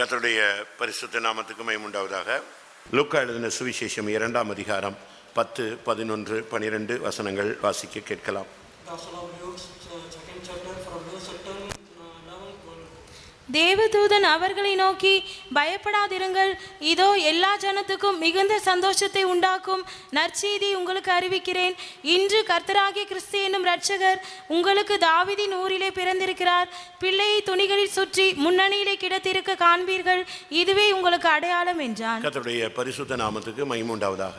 கர்த்தருடைய பரிசுத்த நாமத்துக்கு மகிமை உண்டாவதாக. லூக்கா எழுதின சுவிசேஷம் 2ஆம் அதிகாரம் 10, 11, 12 வசனங்கள் வாசிக்க கேட்கலாம். தேவதூதன் அவர்களை நோக்கி, பயப்படாதிருங்கள், இதோ எல்லா ஜனத்துக்கும் மிகுந்த சந்தோஷத்தை உண்டாக்கும் நற்செய்தி உங்களுக்கு அறிவிக்கிறேன். இன்று கர்த்தராகிய கிறிஸ்து என்னும் இரட்சகர் உங்களுக்கு தாவீதின் ஊரிலே பிறந்திருக்கிறார். பிள்ளையை துணிகளில் சுற்றி முன்னணியிலே கிடத்திருக்க காண்பீர்கள். இதுவே உங்களுக்கு அடையாளம் என்றான். கர்த்தருடைய பரிசுத்த நாமத்துக்கு மகிமை உண்டாவதாக.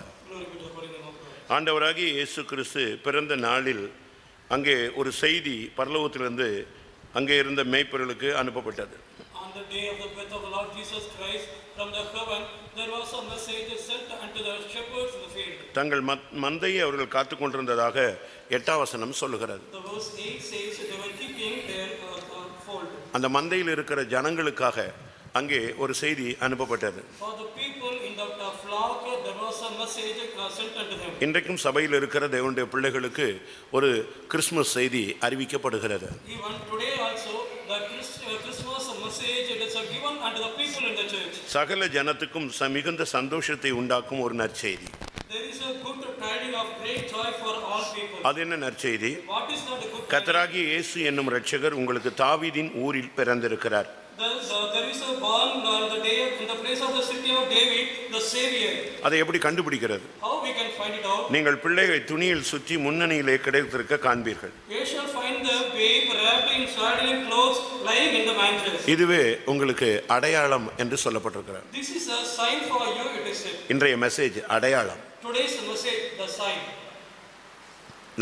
ஆண்டவராகிய இயேசு கிறிஸ்து பிறந்த நாளில் அங்கே ஒரு செய்தி பரலோகத்திலிருந்து அங்கே இருந்த மேய்ப்பர்களுக்கு அனுப்பப்பட்டது. On the day of the birth of the Lord Jesus Christ, from the heaven there was a message sent unto the shepherds in the field. தங்கள் மந்தையை அவர்கள் காத்து கொண்டிருந்ததாக 8ஆம் வசனம் சொல்லுகிறது. The verse 8 says they were keeping their fold. அந்த மந்தையில் இருக்கிற ஜனங்களுக்காக அங்கே ஒரு செய்தி அனுப்பப்பட்டது. For the people in the flock there was a message sent unto them. இன்றைக்கும் சபையில் இருக்கிற தேவனுடைய பிள்ளைகளுக்கு ஒரு கிறிஸ்துமஸ் செய்தி அறிவிக்கப்படுகிறது. Even today also the Christmas message is given unto the people in the church. சகல ஜனத்துக்கும் மிகுந்த சந்தோஷத்தை உண்டாக்கும் ஒரு நற்செய்தி. There is a good tidings of great joy for all people. அது என்ன நற்செய்தி? What is not a good? கர்த்தராகிய இயேசு என்னும் இரட்சகர் உங்களுக்கு தாவீதின் ஊரில் பிறந்திருக்கிறார். There is a born on the day in the place of the city of David, the Savior. அதை எப்படி கண்டுபிடிக்கிறது? How we can find it out? நீங்கள் பிள்ளையை துணியில் சுற்றி முன்னணியிலே கிடைத்திருக்க காண்பீர்கள். You shall find the babe wrapped in swaddling clothes lying in the manger. இதுவே உங்களுக்கு அடையாளம் என்று சொல்லப்பட்டிருக்கிறது. This is a sign for you, it is said. இன்றைய மெசேஜ் அடையாளம். Today's message, the sign.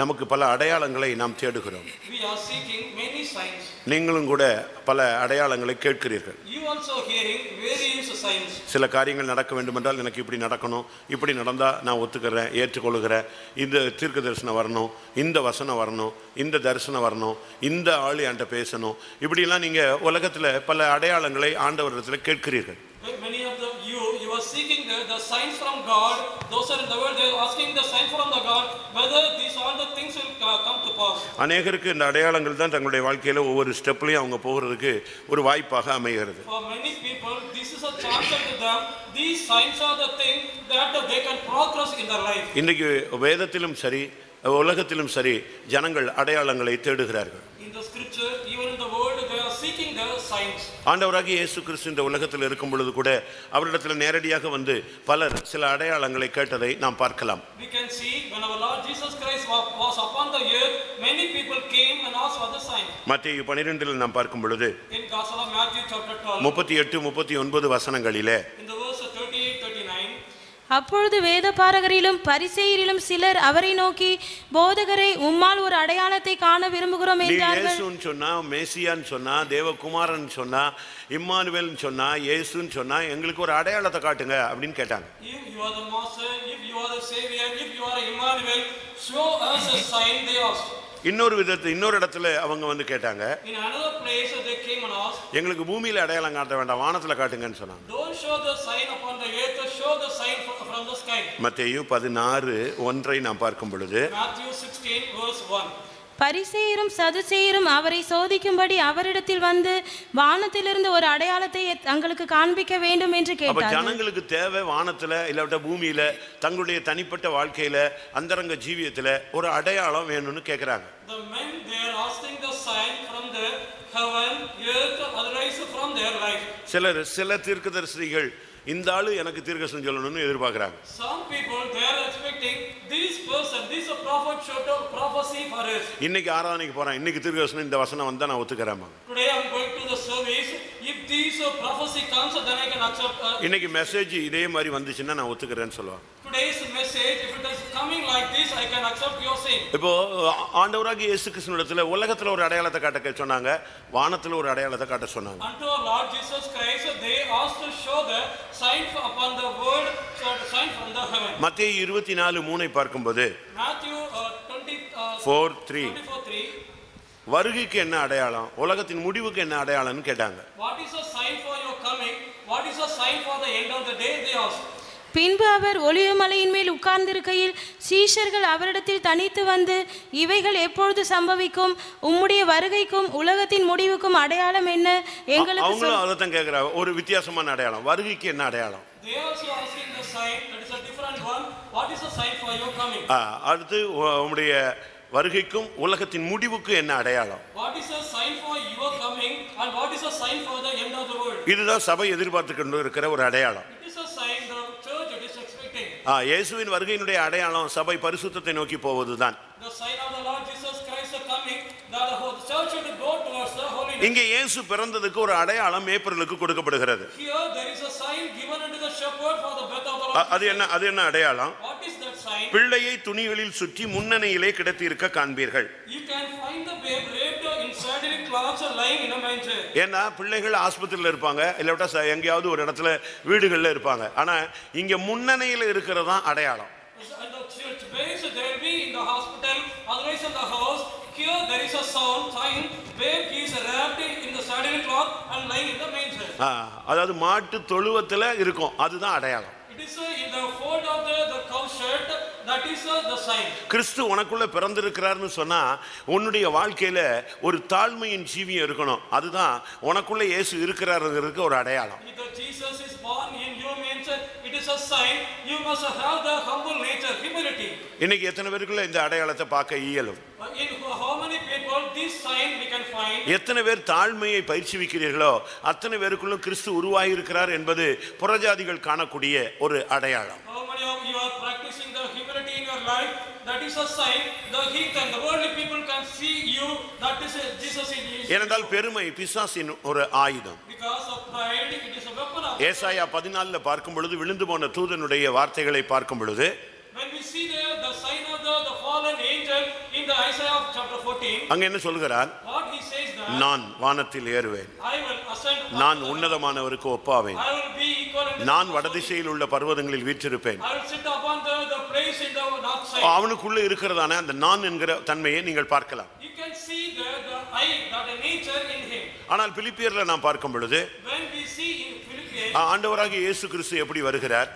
நமக்கு பல அடையாளங்களை நாம் தேடுகிறோம். We are seeking many signs. நீங்களும் கூட பல அடையாளங்களை கேட்கிறீர்கள். You also hearing various signs. சில காரியங்கள் நடக்க வேண்டும் என்றால் எனக்கு இப்படி நடக்கணும், இப்படி நடந்தா நான் ஒத்துக்கிறேன், ஏற்றுக்கொள்கிறேன், இந்த தீர்க்க தரிசனம் வரணும், இந்த வசனம் வரணும், இந்த தரிசனம் வரணும், இந்த ஆள் என்கிட்ட பேசணும், இப்படிலாம் நீங்க உலகத்துல பல அடையாளங்களை ஆண்டவரிடத்தில் கேட்கிறீர்கள். Many of you are seeking the signs from God. Those are in the world, they are asking the sign from the God whether these all the things will come to pass. அநேகருக்கு இந்த அடையாளங்கள் தான் தங்களுடைய வாழ்க்கையில ஒவ்வொரு ஸ்டெப்லயும் அவங்க போகிறதுக்கு ஒரு வாய்ப்பாக அமைகிறது. For many people this is a chance to them. These signs are the thing that they can progress in their life. இன்றைக்கு வேதத்திலும் சரி உலகத்திலும் சரி ஜனங்கள் அடையாளங்களை தேடுகிறார்கள். In the scripture, even in the world, they are seeking the signs. ஆண்டவராகிய இயேசு கிறிஸ்து இந்த உலகத்தில் இருக்கும் பொழுது கூட அவரிடத்தில் நேரடியாக வந்து பலர் சில அடையாளங்களை கேட்டதை நாம் பார்க்கலாம். We can see when our Lord Jesus Christ was upon the earth, many people came and asked for the sign. மத்தேயு 12 நாம் பார்க்கும் பொழுது In Gospel of Matthew chapter 12, 38, 39 வசனங்களிலே in the verse 38, 39, அப்பொழுது வேதபாரகரிலும் பரிசேயரிலும் சிலர் அவரை நோக்கி, போதகரே, உம்மால் ஒரு அடையாளத்தை காண விரும்புகிறோம் என்றார்கள். இயேசுன்னு சொன்னா, மேசியான்னு சொன்னா, தேவகுமாரன் சொன்னா, இம்மானுவேல்னு சொன்னா, இயேசுன்னு சொன்னா, எங்களுக்கு ஒரு அடையாளத்தை காட்டுங்க அப்படின்னு கேட்டாங்க. If you are the master, if you are the savior, if you are Emmanuel, show us a sign, they asked. இன்னொரு இடத்துல அவங்க வந்து கேட்டாங்க. In another place they came and asked, எங்களுக்கு பூமியில அடையாளம் காட்ட வேண்டாம், வானத்துல காட்டுங்கன்னு சொன்னாங்க. don't show the sign upon the earth, show the sign from the sky. மத்தேயு 16:1 நாம் பார்க்கும் பொழுது Matthew 16 verse 1. பரிசேயரும் சதுசேயரும் அவரை சோதிக்கும்படி அவரிடத்தில் வந்து வானத்திலிருந்து ஒரு அடையாளத்தை தங்களுக்கு காண்பிக்க வேண்டும் என்று கேட்டார்கள். ஜனங்களுக்கு தேவை வானத்துல இல்லாட்ட பூமியில தங்களுடைய தனிப்பட்ட வாழ்க்கையில அந்தரங்க ஜீவியத்துல ஒரு அடையாளம் வேணும்னு கேக்குறாங்க. The men they are asking the sign from the heaven, earth, otherwise from their life. சில தீர்க்கதரிசிகள் இந்த ஆளு எனக்கு தீர்க்கதரிசனம் சொல்லணும்னு எதிர்பார்க்கறாங்க. Some people they are expecting this person, this a prophet should prophecy for us. இன்னைக்கு ஆராதனைக்கு போறேன், இன்னைக்கு தீர்க்கதரிசனம் இந்த வசனம் வந்தா நான் ஒத்துக்கறேன். Today I am going to the service, if this prophecy comes then I can accept. இன்னைக்கு மெசேஜ் இதே மாதிரி வந்துச்சுன்னா நான் ஒத்துக்கறேன்னு சொல்லுவாங்க. Today's message, if it is coming like this, I can accept your saying. இப்போ ஆண்டவராகிய இயேசு கிறிஸ்துவிடத்துல உலகத்துல ஒரு அடையாளத்தை காட்ட சொன்னாங்க, வானத்துல ஒரு அடையாளத்தை காட்ட சொன்னாங்க. Unto our Lord Jesus Christ they asked to show the sign upon the word, so the sign from the heaven. மத்தேயு 24:3 பார்க்கும்போது Matthew 24:3 வருகைக்கு என்ன அடையாளம், உலகத்தின் முடிவுக்கு என்ன அடையாளம்னு கேட்டாங்க. What is a sign for your coming? What is a sign for the end of the day? They asked. பின்பு அவர் ஒலிவமலையின் மேல் உட்கார்ந்திருக்கையில் சீஷர்கள் அவரிடத்தில் தனித்து வந்து, இவைகள் எப்பொழுது சம்பவிக்கும்? உம்முடைய வருகைக்கும் உலகத்தின் முடிவுக்கும் அடையாளம் என்ன? எங்களுக்கு அதான் கேட்கிறாங்க. ஒரு வித்தியாசமான அடையாளம். வருகைக்கு என்ன அடையாளம்? அடுத்து உம்முடைய வருகைக்கும் உலகத்தின் முடிவுக்கு என்ன அடையாளம்? இதுதான் சபை எதிர்பார்த்து கொண்டு இருக்கிற ஒரு அடையாளம். இயேசுவின் வருகையினுடைய அடையாளம் சபை பரிசுத்தத்தை நோக்கி போவதுதான். இங்கே இயேசு பிறந்ததுக்கு ஒரு அடையாளம் ஏப்ரலுக்கு கொடுக்கப்படுகிறது. அது என்ன அடையாளம்? பிள்ளையை துணிகளில் சுற்றி முன்னணியிலே கிடத்தி இருக்க காண்பீர்கள். ஏன்னா பிள்ளைகள் ஆஸ்பத்திரியில் இருப்பாங்க, இல்லாட்டா எங்கேயாவது ஒரு இடத்துல வீடுகள்ல இருப்பாங்க. ஆனா இங்க முன்னணியில இருக்கிறதா அடையாளம். அதாவது மாட்டு தொழுவத்துல இருக்கும், அதுதான் அடையாளம். கிறிஸ்து உனக்குள்ள பிறந்திருக்கிறார்னு சொன்னா உன்னுடைய வாழ்க்கையில ஒரு தாழ்மையின் ஜீவியம் இருக்கணும். அதுதான் உனக்குள்ள இயேசு இருக்கிறாருங்கிறதுக்கு ஒரு அடையாளம். இன்னைக்கு எத்தனை பேருக்குள்ள இந்த அடையாளத்தை பார்க்க இயலும்? எத்தனை பேர் தாழ்மையை பயிற்சிவிக்கிறீர்களோ அத்தனை பேருக்குள்ள கிறிஸ்து உருவாகி இருக்கிறார் என்பது புறஜாதிகள் காணக்கூடிய ஒரு அடையாளம். ஏனென்றால் பெருமை பிசாசின் ஒரு ஆயுதம். ஏசாயா 14 பார்க்கும் பொழுது, விழுந்து போன தூதனுடைய வார்த்தைகளை பார்க்கும் பொழுது, அங்க என்ன சொல்கிறார்? நான் வானத்தில் ஏறுவேன், நான் உன்னதமானவருக்கு ஒப்பாவேன், நான் வடதிசையில் உள்ள பர்வதங்களில் வீற்றிருப்பேன். அவனுக்குள்ள இருக்கிறதான அந்த நான் என்கிற தன்மையை நீங்கள் பார்க்கலாம். ஆனால் பிலிப்பியர்ல நாம் பார்க்கும் பொழுது ஆண்டவராகிய இயேசு கிறிஸ்து எப்படி வருகிறார்?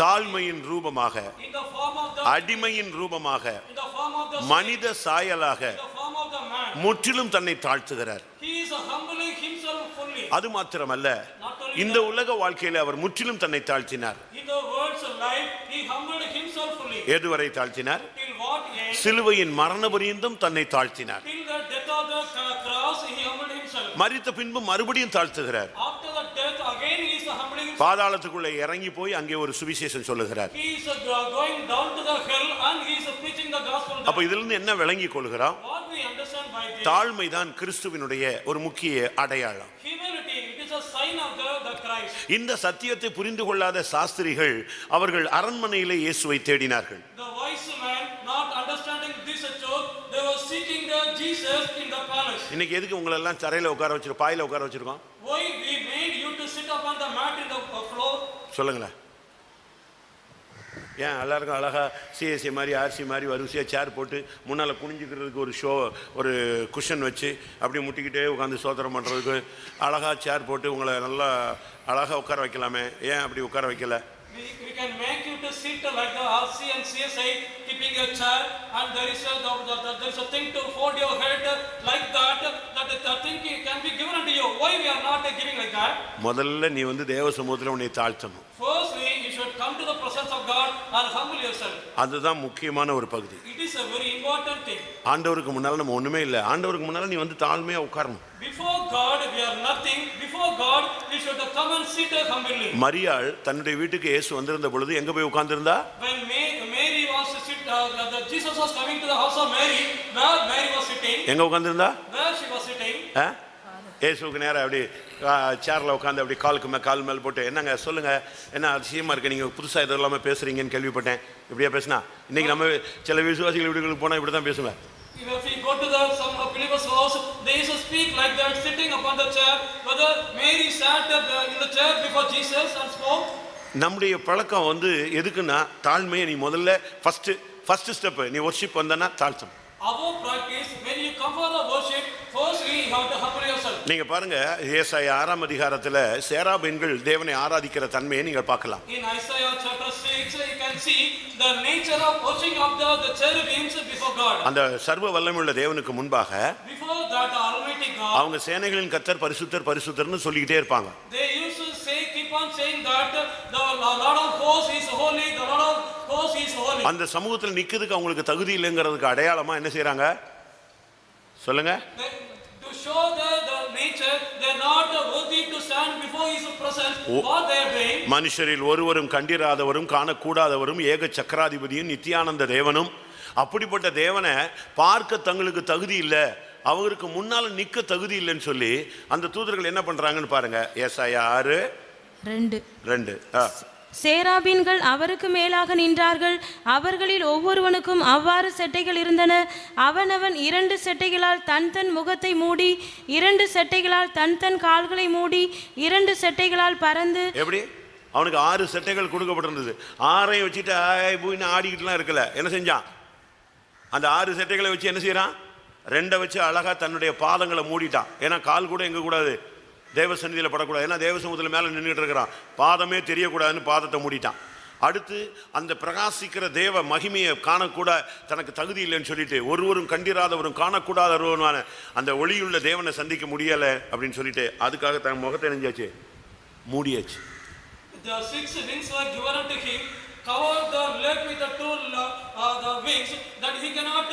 தாழ்மையின் ரூபமாக, அடிமையின் ரூபமாக, மனித சாயலாக முற்றிலும் தன்னை தாழ்த்துகிறார். அது மாத்திரமல்ல, இந்த உலக வாழ்க்கையில அவர் முற்றிலும் தன்னை தாழ்த்தினார். எதுவரை தாழ்த்தினார்? சிலுவையின் மரண பரியந்தம் தன்னை தாழ்த்தினார். மரித்த பின்பு மறுபடியும் தாழ்த்துகிறார். பாதாளத்துக்குள்ளே இறங்கி போய் அங்கே ஒரு சுவிசேஷம் சொல்லுகிறார். அப்ப இதுல இருந்து என்ன விளங்கி கொள்கிறோம்? தாழ்மைதான் கிறிஸ்துவினுடைய ஒரு முக்கிய அடையாளம். இந்த சத்தியத்தை புரிந்து கொள்ளாத சாஸ்திரிகள் அவர்கள் அரண்மனையிலே இயேசுவை தேடினார்கள். இன்னைக்கு எதுக்கு உங்களை எல்லாம் தரையில உட்கார வச்சிருக்கோம், பாயில உட்கார வச்சிருக்கோம்? சொல்லுங்களேன். ஏன் எல்லாருக்கும் அழகா சிஎஸ்சி மாதிரி ஆர்சி மாதிரி வரிசையாக சேர் போட்டு முன்னால் குனிஞ்சிக்கிறதுக்கு ஒரு ஒரு குஷன் வச்சு அப்படியே முட்டிக்கிட்டே உட்காந்து சோதனம் பண்ணுறதுக்கு அழகாக சேர் போட்டு உங்களை நல்லா அழகாக உட்கார வைக்கலாமே, ஏன் அப்படி உட்கார வைக்கல? We can make you to sit like the RC and CSI keeping a chair, and there is a thing to hold your head like that, that thing can be given unto you. Why we are not giving like that? முதல்ல நீ வந்து தேவ சமூகத்துல உன்னை தாழ்த்தணும். Firstly you should come to the presence of God and humble yourself. அதுதான் முக்கியமான ஒரு பகுதி. It is a very important thing. ஆண்டவருக்கு முன்னால நம்ம ஒண்ணுமே இல்ல. ஆண்டவருக்கு முன்னால நீ வந்து தாழ்மையா உட்காரணும். Before God we are nothing. Before God we should come and sit humbly. மரியாள் தன்னுடைய வீட்டுக்கு இயேசு வந்திருந்த பொழுது எங்க போய் உட்கார்ந்திருந்தா? When Mary was to sit, Jesus was coming to the house of Mary, where Mary was sitting. எங்க உட்கார்ந்திருந்தா? Where she was sitting. இயேசுக்கு நேரா அப்படி சேர்ல உட்காந்து அப்படி கால் மேல் போட்டு, என்னங்க சொல்லுங்க, என்ன அதிசயமா இருக்கு, நீங்க புதுசா இது எல்லாமே பேசுறீங்கன்னு கேள்விப்பட்டேன், இப்படியா பேசினா? இன்னைக்கு நம்ம சில விசுவாசிகள் வீடுகளுக்கு போனா இப்படிதான் பேசுவேன். If we go to some believer's house, they used to speak like that, sitting upon the chair. Whether Mary sat in the chair before Jesus and spoke. நம்முடைய பழக்கம் வந்து எதுக்குன்னா, தாழ்மையை நீ முதல்ல ஃபர்ஸ்ட் ஸ்டெப், நீ வொர்ஷிப் வந்தனா தாழ்த்தணும். Our practice, when you come for the worship, firstly you have to humble yourself. நீங்க பாருங்க ஏசாயா 6ஆம் அதிகாரத்துல சேராபீன்கள் தேவனை ஆராதிக்கிற தன்மையை நீங்க பார்க்கலாம். In Isaiah chapter 6 you can see the nature of worshiping of the cherubims before God. அந்த சர்வ வல்லமையுள்ள தேவனுக்கு முன்பாக Before that Almighty God, அவங்க சேனைகளின் கர்த்தர் பரிசுத்தர் பரிசுத்தர்னு சொல்லிக்கிட்டே இருப்பாங்க. they used to say, keep on saying that the Lord of hosts is holy, the Lord of hosts is holy. அந்த சமூகத்தில் நிக்கிறதுக்கு அவங்களுக்கு தகுதி இல்லைங்கிறதுக்கு அடையாளமா என்ன செய்றாங்க சொல்லுங்க? To show the nature, they are not worthy to stand before His presence. What they are doing? மனுஷரில் ஒருவரும் கண்டிராதவரும் காணக்கூடாதவரும் ஏக சக்கராதிபதியும் நித்தியானந்த தேவனும் அப்படிப்பட்ட தேவனை பார்க்க தங்களுக்கு தகுதி இல்லை, அவருக்கு முன்னால நிக்க தகுதி இல்லைன்னு சொல்லி அந்த தூதர்கள் என்ன பண்றாங்கன்னு பாருங்க. ஏசாயா 6:2. சேராபீன்கள் அவருக்கு மேலாக நின்றார்கள். அவர்களில் ஒவ்வொருவனுக்கும் அவ்வாறு செட்டைகள் இருந்தன. அவனவன் 2 செட்டைகளால் தன் தன் முகத்தை மூடி, 2 செட்டைகளால் தன் தன் கால்களை மூடி, 2 செட்டைகளால் பறந்து. எப்படி அவனுக்கு 6 செட்டைகள் கொடுக்கப்பட்டிருந்தது. 6ஐயும் வச்சுட்டு ஆயின்னு ஆடிக்கிட்டுலாம் இருக்கல. என்ன செஞ்சான்? அந்த 6 செட்டைகளை வச்சு என்ன செய்யறான்? 2 வச்சு அழகா தன்னுடைய பாதங்களை மூடிட்டான். ஏன்னா கால் கூட எங்க கூடாது, தேவ சந்நிதியில் படக்கூடாது. ஏன்னா தேவ சமூகத்தில் மேலே நின்றுட்டு இருக்கிறான், பாதமே தெரியக்கூடாதுன்னு பாதத்தை மூடிட்டான். அடுத்து அந்த பிரகாசிக்கிற தேவ மகிமையை காணக்கூட தனக்கு தகுதி இல்லைன்னு சொல்லிட்டு ஒருவரும் கண்டிராதவரும் காணக்கூடாதவருமான அந்த ஒளியுள்ள தேவனை சந்திக்க முடியலை அப்படின்னு சொல்லிட்டு அதுக்காக தன் முகத்தை நெஞ்சாச்சு மூடியாச்சு. The 6 wings were given unto him, covered the leg with the 2 the wings, that he cannot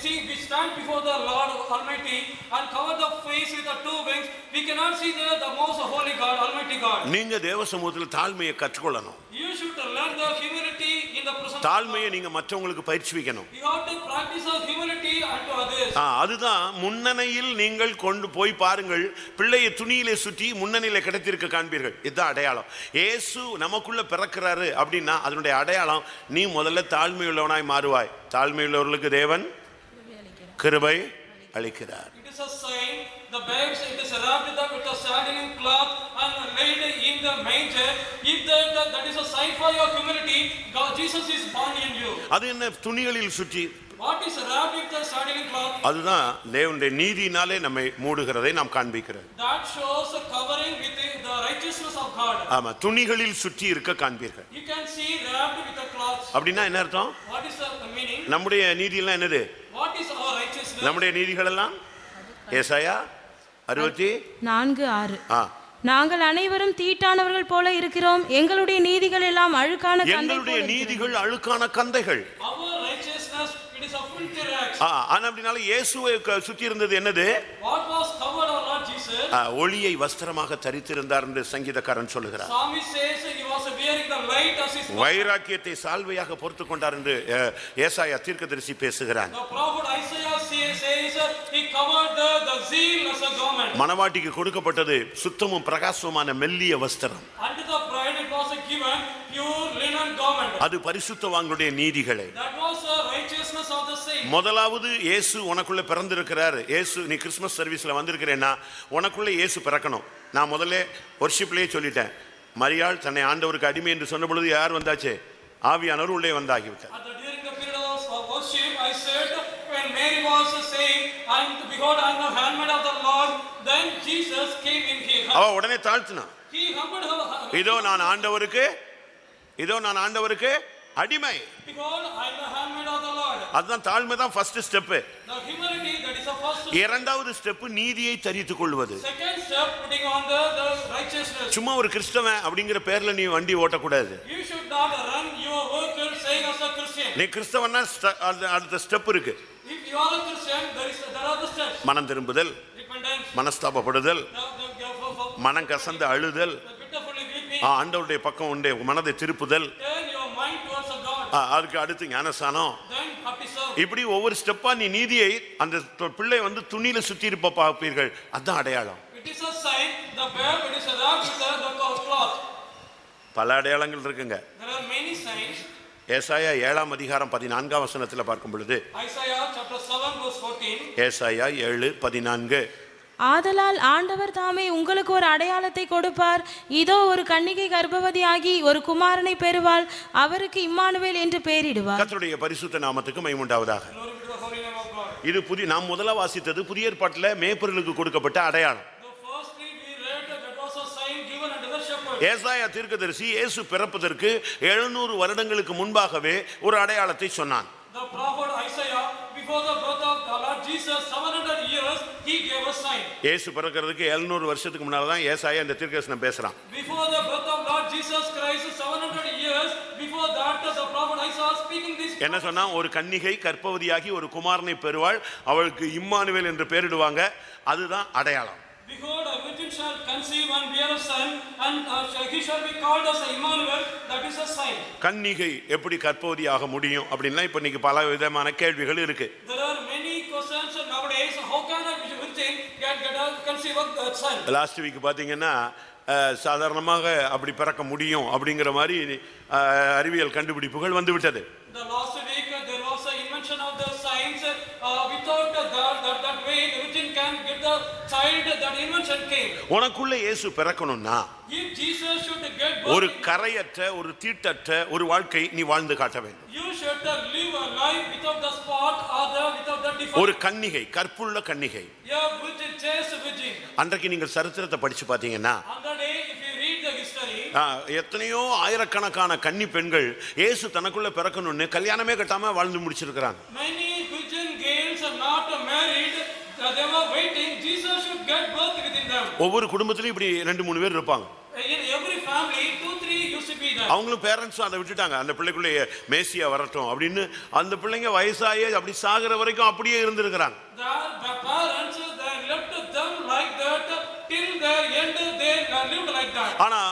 see. We stand before the Lord Almighty and cover the face with the 2 wings. We cannot see the most holy God, Almighty God. நீங்க தேவ சமூகத்தில் தாழ்மையை கற்றுக்கொள்ளணும். You should learn the humility in the presence. தாழ்மையை நீங்க மற்றவங்களுக்கு பயிற்சிவிக்கணும். You have to practice the humility unto others. அதுதான் முன்னணியில் நீங்கள் கொண்டு போய் பாருங்கள். பிள்ளையை துணியிலே சுற்றி முன்னணியில கிடைத்திருக்க காண்பீர்கள். இதுதான் அடையாளம். இயேசு நமக்குள்ள பிறக்கிறாரு அப்படின்னா அதனுடைய அடையாளம் நீ முதல்ல தாழ்மையுள்ளவனாய் மாறுவாய். தாழ்மையுள்ளவர்களுக்கு தேவன் கிருபை அளிக்கிறார். It is a sign. The babes, it is wrapped up with a swaddling cloth and laid in the manger. If that is a sign for your humility, God, Jesus is born in you. அது என்ன துணிகளில் சுற்றி? What is wrapped with the swaddling cloth? அதுதான் தேவனுடைய நீதியினாலே நம்மை மூடுகிறதை நாம் காண்பிக்கிறது. That shows a covering with the righteousness of God. ஆமா, துணிகளில் சுற்றி இருக்க காண்பீர்கள். You can see wrapped with the cloth. அப்படின்னா என்ன அர்த்தம்? What is the meaning? நம்முடைய நீதியெல்லாம் என்னது? What is our righteousness? நம்முடைய நீதிகள் எல்லாம் ஏசாயா 64:6. நாங்கள் அனைவரும் தீட்டானவர்கள் போல இருக்கிறோம், எங்களுடைய நீதிகள் எல்லாம் அழுக்கான கந்தை. எங்களுடைய நீதிகள் அழுக்கான கந்தைகள். Our righteousness, it is a filthy rags. ஆனா அப்படினால இயேசுவை சுற்றி இருந்தது என்னது? What was covered our Lord Jesus? ஒளியை வஸ்திரமாக தரித்திருந்தார் என்று சங்கீதக்காரன் சொல்லுகிறார். Psalmist says he was wearing the light as his. வைராக்கியத்தை சால்வையாக பொறுத்துக் கொண்டார் என்று ஏசாயா தீர்க்கதரிசி பேசுகிறார். The prophet Isaiah says he covered the zeal as a garment. மணவாட்டிக்கு கொடுக்கப்பட்டது சுத்தமும் பிரகாசமான மெல்லிய வஸ்திரம். Unto the bride it was given pure linen garment. அது பரிசுத்தவான்களுடைய நீதிகளை. That was the righteousness of the saints. முதலாவது இயேசு உனக்குள்ள பிறந்திருக்கிறார். இயேசு நீ கிறிஸ்மஸ் சர்வீஸ்ல வந்திருக்கிறேன்னா உனக்குள்ள இயேசு பிறக்கணும். நான் முதல்ல வொர்ஷிப்லயே சொல்லிட்டேன். மரியாள் தன்னை ஆண்டவருக்கு அடிமை என்று சொன்ன பொழுது யார் வந்தாச்சு? ஆவியானவர் உள்ளே வந்தாகிவிட்டார். During the period of worship I said when Mary was saying behold I am the handmaid of the Lord, then Jesus came in here. அவ உடனே தாழ்த்தினா. He humbled her. இதோ நான் ஆண்டவருக்கு அடிமை. Behold I am the handmaid of the Lord. அதுதான் தாழ்மை தான் first step. The humility, that is the first step. இரண்டாவது ஸ்டெப் நீதியை தரித்துக் கொள்வது. Second step, putting on the righteousness. சும்மா ஒரு கிறிஸ்தவன் அப்படிங்கிற பேர்ல நீ வண்டி ஓட்டக்கூடாது. You should not run your vehicle saying as a Christian. நீ கிறிஸ்தவன்னா அடுத்த ஸ்டெப் இருக்கு. If you are a Christian, there are the steps. மனம் திரும்புதல், Repentance, மனஸ்தாபப்படுதல், மனம் கசந்து அழுதல், pitifully weeping, ஆண்டவருடைய பக்கம் உண்டே மனதை திருப்புதல், turn your mind towards God. அதுக்கு அடுத்து ஞானஸ்தானம். Then baptism. இப்படி ஒவ்வொரு ஸ்டெப்பா நீ நீதியை அந்த பிள்ளை துணியில சுத்தி இருப்ப பார்ப்பீர்கள். அதான் அடையாளம். It is a sign. The babe, it is wrapped with the cloth. பல அடையாளங்கள் இருக்குங்க. There are many signs. ஏசாயா 7ஆம் அதிகாரம் 14ஆம் வசனத்துல பார்க்கும் பொழுது Isaiah chapter 7 verse 14. ஏசாயா 7:14. ஆதலால் ஆண்டவர் தாமே உங்களுக்கு ஒரு அடையாளத்தை கொடுப்பார். இதோ ஒரு கன்னிகை கர்ப்பவதியாகி ஒரு குமாரனை பெறுவாள், அவருக்கு இம்மானுவேல் என்று பெயரிடுவார். கர்த்தருடைய பரிசுத்த நாமத்துக்கு மகிமை உண்டாவதாக. Glory be to the Holy இது புதிய நாம் முதல்ல வாசித்தது புதிய ஏற்பாட்டில் மேய்ப்பர்களுக்கு கொடுக்கப்பட்ட அடையாளம். ஏசாயா தீர்க்கதரிசி இயேசு பிறப்பதற்கு 700 வருடங்களுக்கு முன்பாகவே ஒரு அடையாளத்தை சொன்னான். The prophet Isaiah, before the birth of the Lord Jesus, 700 years, he gave a sign. இயேசு பிறக்கிறதுக்கு 700 வருஷத்துக்கு முன்னால தான் ஏசாயா இந்த தீர்க்கதரிசனம் பேசுறான். Before the birth of Lord Jesus Christ, 700 years, before that the prophet Isaiah speaking this. என்ன சொன்னா, ஒரு கன்னிகை கர்ப்பவதியாகி ஒரு குமாரனை பெறுவாள், அவளுக்கு இம்மானுவேல் என்று பெயரிடுவாங்க. அதுதான் அடையாளம். Behold, a virgin shall conceive and bear a son, and he shall be called as Emmanuel. That is a sign. கன்னிகை எப்படி கர்ப்பவதியாக முடியும் அப்படின்னா இப்ப இன்னைக்கு பல விதமான கேள்விகள் இருக்கு. There are many questions nowadays. How can a virgin conceive a son? Last week பாத்தீங்கன்னா சாதாரணமாக அப்படி பிறக்க முடியும் அப்படிங்கிற மாதிரி அறிவியல் கண்டுபிடிப்புகள் வந்து விட்டது. The last week there was an invention of the science without that way the virgin can get the child. That invention came. உனக்குள்ள இயேசு பிறக்கணும்னா If Jesus should get birth, ஒரு கரையற்ற ஒரு தீட்டற்ற ஒரு வாழ்க்கை நீ வாழ்ந்து காட்ட வேண்டும். you should live a life without the spot or without the defect. ஒரு கன்னிகை, கற்புள்ள கன்னிகை. Yeah, virgin, chaste virgin. அன்றைக்கு நீங்கள் சரித்திரத்தை படிச்சு பாத்தீங்கன்னா On the day, if you read the history, எத்தனையோ ஆயிரக்கணக்கான கன்னி பெண்கள் இயேசு தனக்குள்ள பிறக்கணும்னு கல்யாணமே கட்டாம வாழ்ந்து முடிச்சிருக்கிறாங்க. many virgin girls are not married. They were waiting. Jesus should get birth within them. ஒவ்வொரு குடும்பத்திலும் இப்படி 2-3 பேர் இருப்பாங்க. In every family, 2-3 used to be there. அவங்களும் பேரண்ட்ஸும் அதை விட்டுட்டாங்க. அந்த பிள்ளைக்குள்ளே மேசியா வரட்டும் அப்படின்னு அந்த பிள்ளைங்க வயசாகி அப்படி சாகிற வரைக்கும் அப்படியே இருந்திருக்கிறாங்க. The parents, they left them like that till their end. They lived like that. ஆனா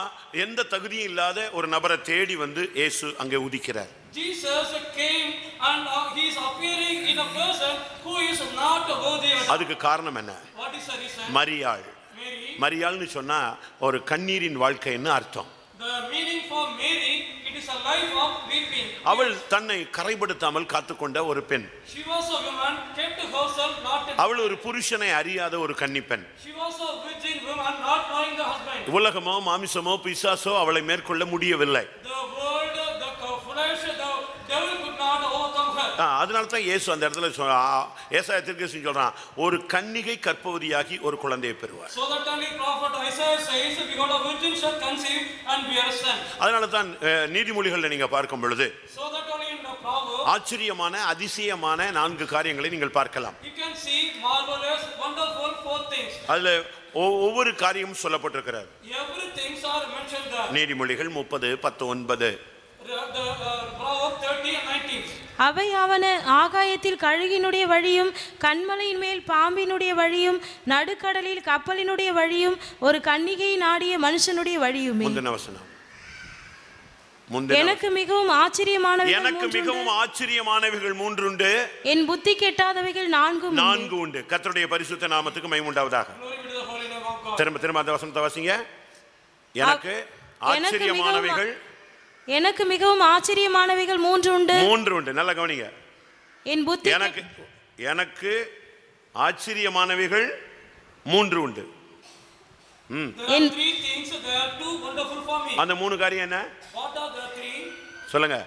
எந்த தகுதியும் இல்லாத ஒரு நபரை தேடி வந்து இயேசு அங்கே உதிக்கிறார். Jesus came and he is appearing in a person who is not worthy. அதுக்கு காரணம் என்ன? What is the reason? மரியாள். Mary. மரியாள்னு சொன்னா ஒரு கண்ணீரின் வாழ்க்கைன்னு அர்த்தம். The meaning for Mary, it is a life of weeping. அவள் தன்னை கரைப்படுத்தாமல் காத்துக்கொண்ட ஒரு பெண். She was a woman kept herself not. அவள் ஒரு புருஷனை அறியாத ஒரு கன்னிப்பெண். She was a virgin woman not knowing the husband. உலகமோ மாமிசமோ பிசாசோ அவளை மேற்கொள்ள முடியவில்லை. The world, the flesh, the devil could not overcome her. அதனால தான் இயேசு அந்த இடத்துல ஏசாயா தீர்க்கதரிசி சொல்றான், ஒரு கன்னிகை கர்ப்பவதியாகி ஒரு குழந்தையை பெறுவார். So that only prophet Isaiah says, behold, a virgin shall conceive and bear a son. அதனால தான் நீதிமொழிகளில் நீங்க பார்க்கும் பொழுது So that only in the Proverbs, ஆச்சரியமான அதிசயமான 4 காரியங்களை நீங்கள் பார்க்கலாம். you can see marvelous, wonderful 4 things. அதுல ஒவ்வொரு காரியமும் சொல்லப்பட்டிருக்கிறது. Everything are mentioned there. நீதிமொழிகள் 30:19. The Proverbs 30 and 19. அவையாவன ஆகாயத்தில் கழுகினுடைய வழியும் கன்மலையின் மேல் பாம்பினுடைய வழியும் நடுக்கடலில் கப்பலினுடைய வழியும் ஒரு கன்னிகையை நாடிய மனுஷனுடைய வழியுமே. முந்தின வசனம். எனக்கு மிகவும் ஆச்சரியமானவைகள் 3 உண்டு, என் புத்தி கெட்டாதவைகள் 4 உண்டு. கர்த்தருடைய பரிசுத்த நாமத்துக்கு மகிமை உண்டாவதாக. Glory be to the holy name of God. திரும்ப அந்த வசனத்தை வாசிங்க. எனக்கு ஆச்சரியமானவைகள், எனக்கு மிகவும் ஆச்சரியமானவைகள் 3 உண்டு. நல்லா கவனிங்க. என் புத்தி எனக்கு ஆச்சரியமானவைகள் 3 உண்டு. There are 3 things. There are 2 wonderful for me. அந்த 3 காரியம் என்ன? What are the 3? சொல்லுங்க.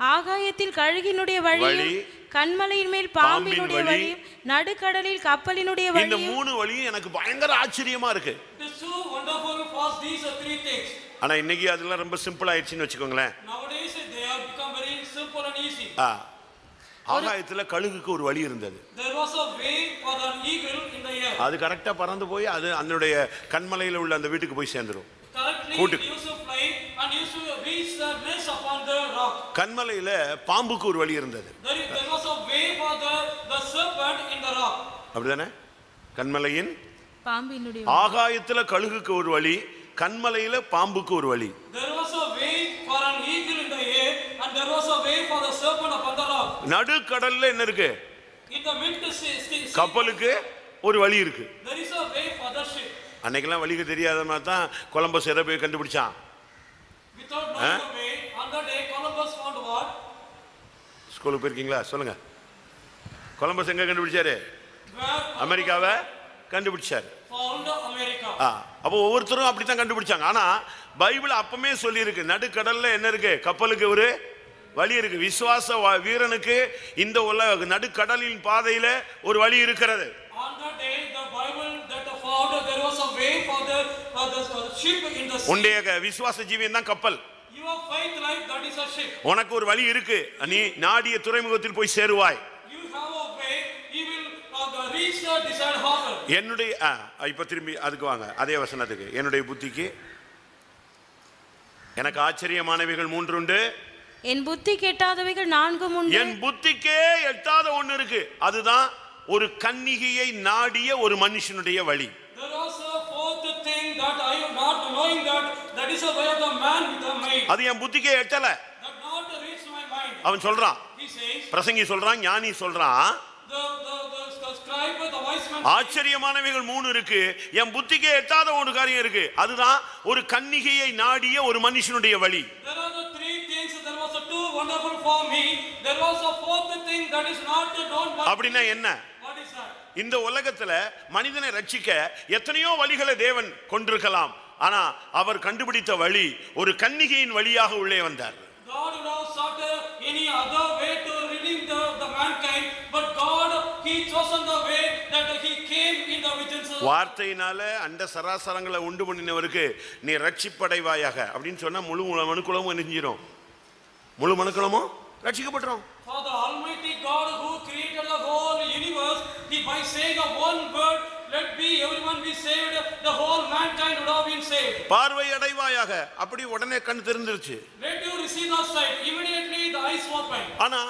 ஆகாயத்தில் கழுகினுடைய வழியும் கன்மலையின் மேல் பாம்பினுடைய வழியும் நடுக்கடலில் கப்பலினுடைய வழியும். இந்த 3 வழியும் எனக்கு பயங்கர ஆச்சரியமா இருக்கு. It is so wonderful for these 3 things. ஆனா இன்னைக்கு அதெல்லாம் ரொம்ப சிம்பிள் ஆயிடுச்சுன்னு வெச்சுக்கோங்களேன். Nowadays they have become very simple and easy. ஆகாயத்துல கழுகுக்கு ஒரு வழி இருந்தது. There was a way for an eagle in the air. அது கரெக்ட்டா பறந்து போய் அது அதனுடைய கன்மலையில உள்ள அந்த வீட்டுக்கு போய் சேர்ந்துரும். Correctly used to fly and used to reach the nest upon the rock. கன்மலையில பாம்புக்கு ஒரு வழி இருந்தது. There was a way for the serpent in the rock. அப்படிதானே? கன்மலையின் பாம்பினுடைய ஆகாயத்துல கழுகுக்கு ஒரு வழி, கன்மலையில பாம்புக்கு ஒரு வழி. There was a way for an eagle in the air and there was a way for the serpent upon the rock. நடுக்கடல்ல என்ன இருக்கு? In the mid sea, கப்பலுக்கு ஒரு வழி இருக்கு. there is a way for the ship. அன்னைக்கெல்லாம் வழிக்கு தெரியாத மாதிரி தான் கொலம்பஸ் எதை போய் கண்டுபிடிச்சான். Without knowing the way, on the day Columbus found what? ஸ்கூலுக்கு போயிருக்கீங்களா? சொல்லுங்க. கொலம்பஸ் எங்க கண்டுபிடிச்சாரு? அமெரிக்காவை கண்டுபிடிச்சாரு. Found America. அப்போ ஒவ்வொருத்தரும் அப்படித்தான் கண்டுபிடிச்சாங்க. ஆனா பைபிள் அப்பமே சொல்லி இருக்கு, நடுக்கடல்ல என்ன இருக்கு? கப்பலுக்கு ஒரு வழி இருக்கு. விசுவாச வீரனுக்கு இந்த உலக நடுக்கடலின் பாதையில ஒரு வழி இருக்கிறது. On that day, the Bible that found there was a way for the ship in the sea. உன்னுடைய விசுவாச ஜீவியம் தான் கப்பல். Your faith life, that is a ship. உனக்கு ஒரு வழி இருக்கு. நீ நாடிய துறைமுகத்தில் போய் சேருவாய். You have a way, you will reach the desired harbor. என்னுடைய இப்ப திரும்பி அதுக்கு வாங்க, அதே வசனத்துக்கு. என்னுடைய புத்திக்கு எனக்கு ஆச்சரியமானவைகள் 3 உண்டு, என் புத்தி கெட்டாதவைகள் 4 உண்டு. என் புத்திக்கே எட்டாத ஒன்னு இருக்கு. அதுதான் ஒரு கன்னிகையை நாடிய ஒரு மனுஷனுடைய வழி. There was a fourth thing that I am not knowing that is a way of the man with the maid. அது என் புத்திக்கே எட்டல. That not reach my mind. அவன் சொல்றான், He says, பிரசங்கி சொல்றான், ஞானி சொல்றான், the scribe, the wise man. ஆச்சரியமானவைகள் 3 இருக்கு, என் புத்திக்கே எட்டாத ஒரு காரியம் இருக்கு. அதுதான் ஒரு கன்னிகையை நாடிய ஒரு மனுஷனுடைய வழி. There are the 3 things. There was a 2 wonderful for me. There was a fourth thing that is not known by. அப்படினா என்ன? What is that? இந்த உலகத்துல மனிதனை ரட்சிக்க எத்தனையோ வழிகளை தேவன் கொண்டிருக்கலாம். ஆனா அவர் கண்டுபிடித்த வழி ஒரு கன்னிகையின் வழியாக உள்ளே வந்தார். God would have sought any other way to redeem the mankind, but God, he chosen the way that he came in the visions. வார்த்தையினால அண்ட சராசரங்களை உண்டு பண்ணினவருக்கு நீ ரட்சிப்படைவாயாக அப்படின்னு சொன்னா முழு மனுக்குலமும் என்ன செஞ்சிடும்? முழு மனுக்குலமும் ரட்சிக்கப்பட்டுரும். For the Almighty God who created the whole universe, he by saying a one word, let be everyone be saved, the whole mankind would have been saved. பார்வை அடைவாயாக, அப்படி உடனே கண் திறந்துருச்சு. Let you receive the sight, immediately the eyes open. ஆனா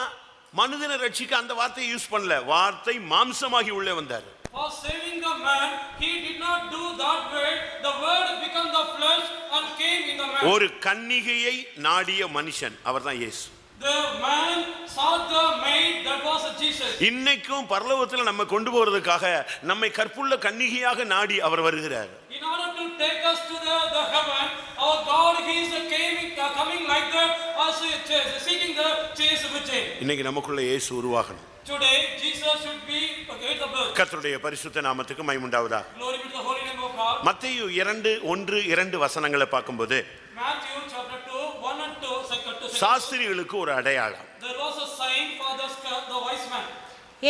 மனிதனை ரட்சிக்க அந்த வார்த்தையை use பண்ணல. வார்த்தை மாம்சமாகி உள்ளே வந்தார். For saving the man, he did not do that way. The word became the flesh and came in the man. ஒரு கன்னிகையை நாடிய மனுஷன் அவர்தான் இயேசு. The man sought the maid, that was Jesus. இன்னைக்கும் பரலோகத்தில் நம்ம கொண்டு போறதுக்காக நம்மை கற்புள்ள கன்னிகையாக நாடி அவர் வருகிறார். In order to take us to the heaven, our God, he is coming like that, as seeking the chaste virgin. இன்னைக்கு நமக்குள்ள இயேசு உருவாகணும். Today Jesus should be at the birth. கர்த்தருடைய பரிசுத்த நாமத்துக்கு மகிமை உண்டாவதாக. Glory be to the holy name of God. மத்தேயு 2:1-2 வசனங்களை பார்க்கும்போது Matthew chapter 2, 1 and 2, second to second. சாஸ்திரிகளுக்கு ஒரு அடையாளம். There was a sign for the wise man.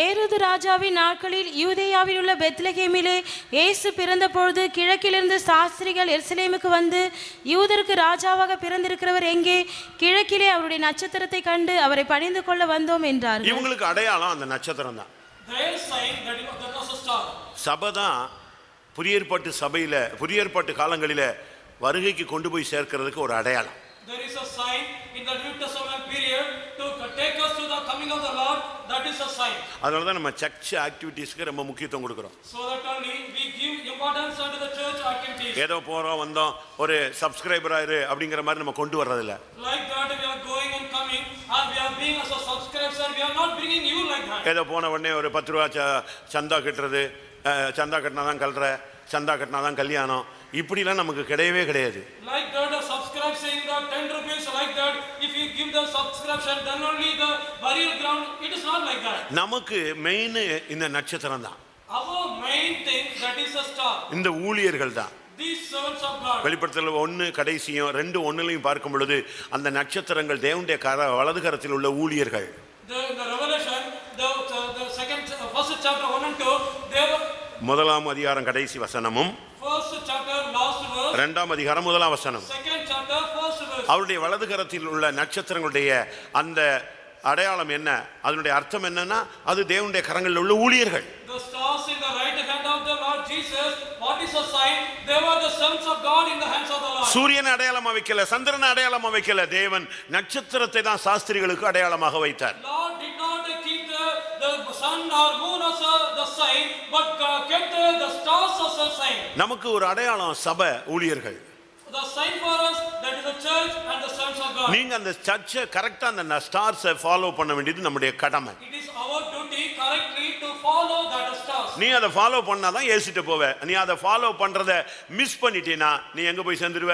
ஏரோது ராஜாவின் நாட்களில் யூதேயாவில் உள்ள பெத்லகேமிலே இயேசு பிறந்த பொழுது கிழக்கிலிருந்து சாஸ்திரிகள் எருசலேமுக்கு வந்து, யூதருக்கு ராஜாவாக பிறந்திருக்கிறவர் எங்கே? கிழக்கிலே அவருடைய நட்சத்திரத்தை கண்டு அவரை பணிந்து கொள்ள வந்தோம் என்றார்கள். இவங்களுக்கு அடையாளம் அந்த நட்சத்திரம் தான். Their sign that was a star. சபை தான் புதிய ஏற்பாட்டு சபையில புதிய ஏற்பாட்டு காலங்களில வருகைக்கு கொண்டு போய் சேர்க்கிறதுக்கு ஒரு அடையாளம். There is a sign in the New Testament period to take us to the coming of the Lord. That is a sign. அதனால தான் நம்ம சர்ச் ஆக்டிவிட்டீஸ்க்கு ரொம்ப முக்கியத்துவம் கொடுக்கிறோம். So that only we give importance to the church activities. ஏதோ போறோம் வந்தோம் ஒரு சப்ஸ்கிரைபர் ஆயிரு அப்படிங்கிற மாதிரி நம்ம கொண்டு வர்றது இல்ல. Like that we are going and coming and we are being as a subscriber. We are not bringing you like that. ஏதோ போன உடனே ஒரு 10 ரூபாய் சந்தா கட்டுறது, சந்தா கட்டினாதான் கல்ற, சந்தா கட்டினாதான் கல்யாணம், இப்படிலாம் நமக்கு கிடையவே கிடையாது. Like that, a subscribe saying that 10 rupees like that, if you give the subscription, then only the burial ground. It is not like that. நமக்கு மெயின் இந்த நட்சத்திரம் தான். Our main thing, that is a star. இந்த ஊழியர்கள் தான். These servants of God. வெளிப்படுத்தல் 1 கடைசியும் 2:1 பார்க்கும் பொழுது அந்த நட்சத்திரங்கள் தேவனுடைய வலது கரத்தில் உள்ள ஊழியர்கள். The Revelation, the first chapter 1 and 2, they were முதலாம் அதிகாரம் கடைசி வசனமும் first chapter last verse, இரண்டாம் அதிகாரம் முதலாம் வசனம். second chapter first verse. அவருடைய வலது கரத்தில் உள்ள நட்சத்திரங்களுடைய அந்த அடையாளம் என்ன, அதனுடைய அர்த்தம் என்னன்னா அது தேவனுடைய கரங்களில் உள்ள ஊழியர்கள். The stars in the right hand of the Lord Jesus, what is a sign? They were the sons of God in the hands of the Lord. சூரியன் அடையாளம் வைக்கல, சந்திரன் அடையாளம் வைக்கல, தேவன் நட்சத்திரத்தை தான் சாஸ்திரிகளுக்கு அடையாளமாக வைத்தார். Lord did not keep the sun or moon as the sign, but kept the stars as a sign. நமக்கு ஒரு அடையாளம் சபை ஊழியர்கள். The sign for us, that is the church and the sons of God. நீங்க அந்த சர்ச்சை கரெக்டா அந்த ஸ்டார்ஸை ஃபாலோ பண்ண வேண்டியது நம்முடைய கடமை. It is our duty correctly to follow that stars. நீ அதை ஃபாலோ பண்ணாதான் ஏசிட்டு போவ. நீ அதை ஃபாலோ பண்றத மிஸ் பண்ணிட்டீனா நீ எங்க போய் சேர்ந்துருவ?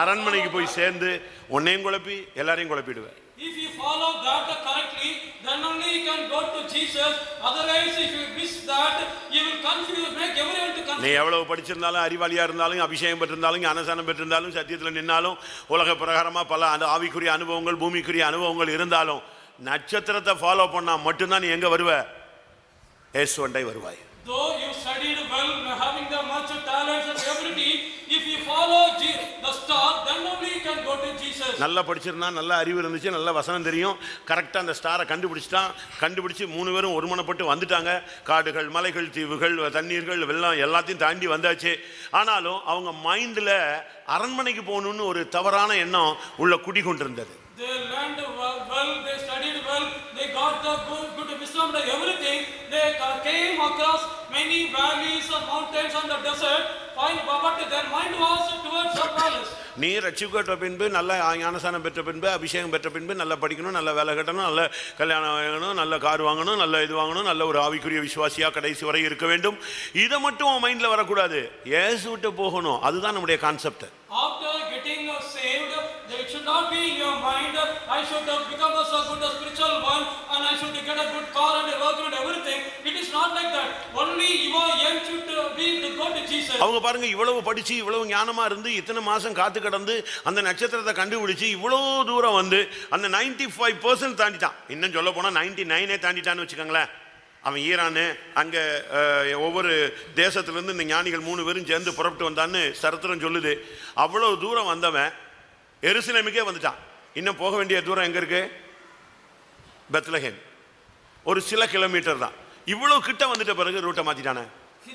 அரண்மனைக்கு போய் சேர்ந்து உன்னையும் குழப்பி எல்லாரையும் குழப்பிடுவ. If you follow that correctly, then only you can go to Jesus. Otherwise, if you miss that, you will confuse, make everyone to confuse. நீ எவ்வளவு படிச்சிருந்தாலும் அறிவாளியா இருந்தாலும் அபிஷேகம் பெற்றிருந்தாலும் ஞானஸ்நானம் பெற்றிருந்தாலும் சத்தியத்துல நின்னாலும் உலக பிரகாரமா பல ஆவிக்குரிய அனுபவங்கள் பூமிக்குரிய அனுபவங்கள் இருந்தாலும் நட்சத்திரத்தை ஃபாலோ பண்ணா மட்டும்தான் நீ எங்க வருவ? இயேசுவண்டை வருவாய். Though you studied well, having the much talents and everything, if you follow the star, then only you can go to Jesus. நல்லா படிச்சிருந்தா, நல்ல அறிவு இருந்துச்சு, நல்ல வசனம் தெரியும், கரெக்டா அந்த ஸ்டாரை கண்டுபிடிச்சிட்டான். கண்டுபிடிச்சு 3 பேரும் ஒருமனப்பட்டு வந்துட்டாங்க. காடுகள், மலைகள், தீவுகள், தண்ணீர்கள், வெள்ளம் எல்லாத்தையும் தாண்டி வந்தாச்சு. ஆனாலும் அவங்க மைண்ட்ல அரண்மனைக்கு போகணும்னு ஒரு தவறான எண்ணம் உள்ள குடிகொண்டிருந்தது. They learned well, they studied well, they got the good wisdom and everything. They came across many valleys and mountains and the desert, but their mind was towards the palace. நீ ரட்சிக்கப்பட்ட பின்பு, நல்ல ஞானஸ்நானம் பெற்ற பின்பு, அபிஷேகம் பெற்ற பின்பு, நல்லா படிக்கணும், நல்ல வேலை கட்டணும், நல்ல கல்யாணம் வாங்கணும், நல்ல கார் வாங்கணும், நல்ல இது வாங்கணும், நல்ல ஒரு ஆவிக்குரிய விசுவாசியா கடைசி வரை இருக்க வேண்டும். இதை மட்டும் உன் மைண்ட்ல வரக்கூடாது. இயேசு விட்டு போகணும். அதுதான் நம்முடைய concept. After getting saved, it should not be in your mind, I should become a good spiritual one and I should get a good car and a work and everything. It is not like that. Only your aim should be to go to Jesus. அவங்க பாருங்க, இவ்வளவு படிச்சு இவ்வளவு ஞானமா இருந்து இத்தனை மாசம் காத்து கடந்து அந்த நட்சத்திரத்தை கண்டுபிடிச்சு இவ்வளவு தூரம் வந்து அந்த 95% தாண்டிட்டான். இன்னும் சொல்ல போனா 99 தாண்டிட்டான்னு வச்சுக்கோங்களேன். அவன் ஈரானு அங்கே ஒவ்வொரு தேசத்துலேருந்து இந்த ஞானிகள் 3 பேரும் சேர்ந்து புறப்பட்டு வந்தான்னு சரித்திரம் சொல்லுது. அவ்வளோ தூரம் வந்தவன் எருசலேமுக்கே வந்துட்டான். இன்னும் போக வேண்டிய தூரம் எங்கே இருக்கு? பெத்லஹேம். ஒரு சில கிலோமீட்டர் தான். இவ்வளோ கிட்ட வந்துட்ட பிறகு ரூட்டை மாற்றிட்டானே.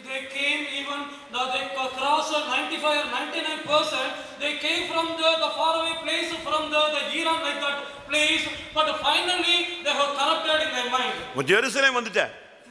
They came even, they crossed 95 or 99%. They came from the faraway place, from the Iran like that place, but finally they have corrupted in their mind. Jerusalem வந்துட்ட,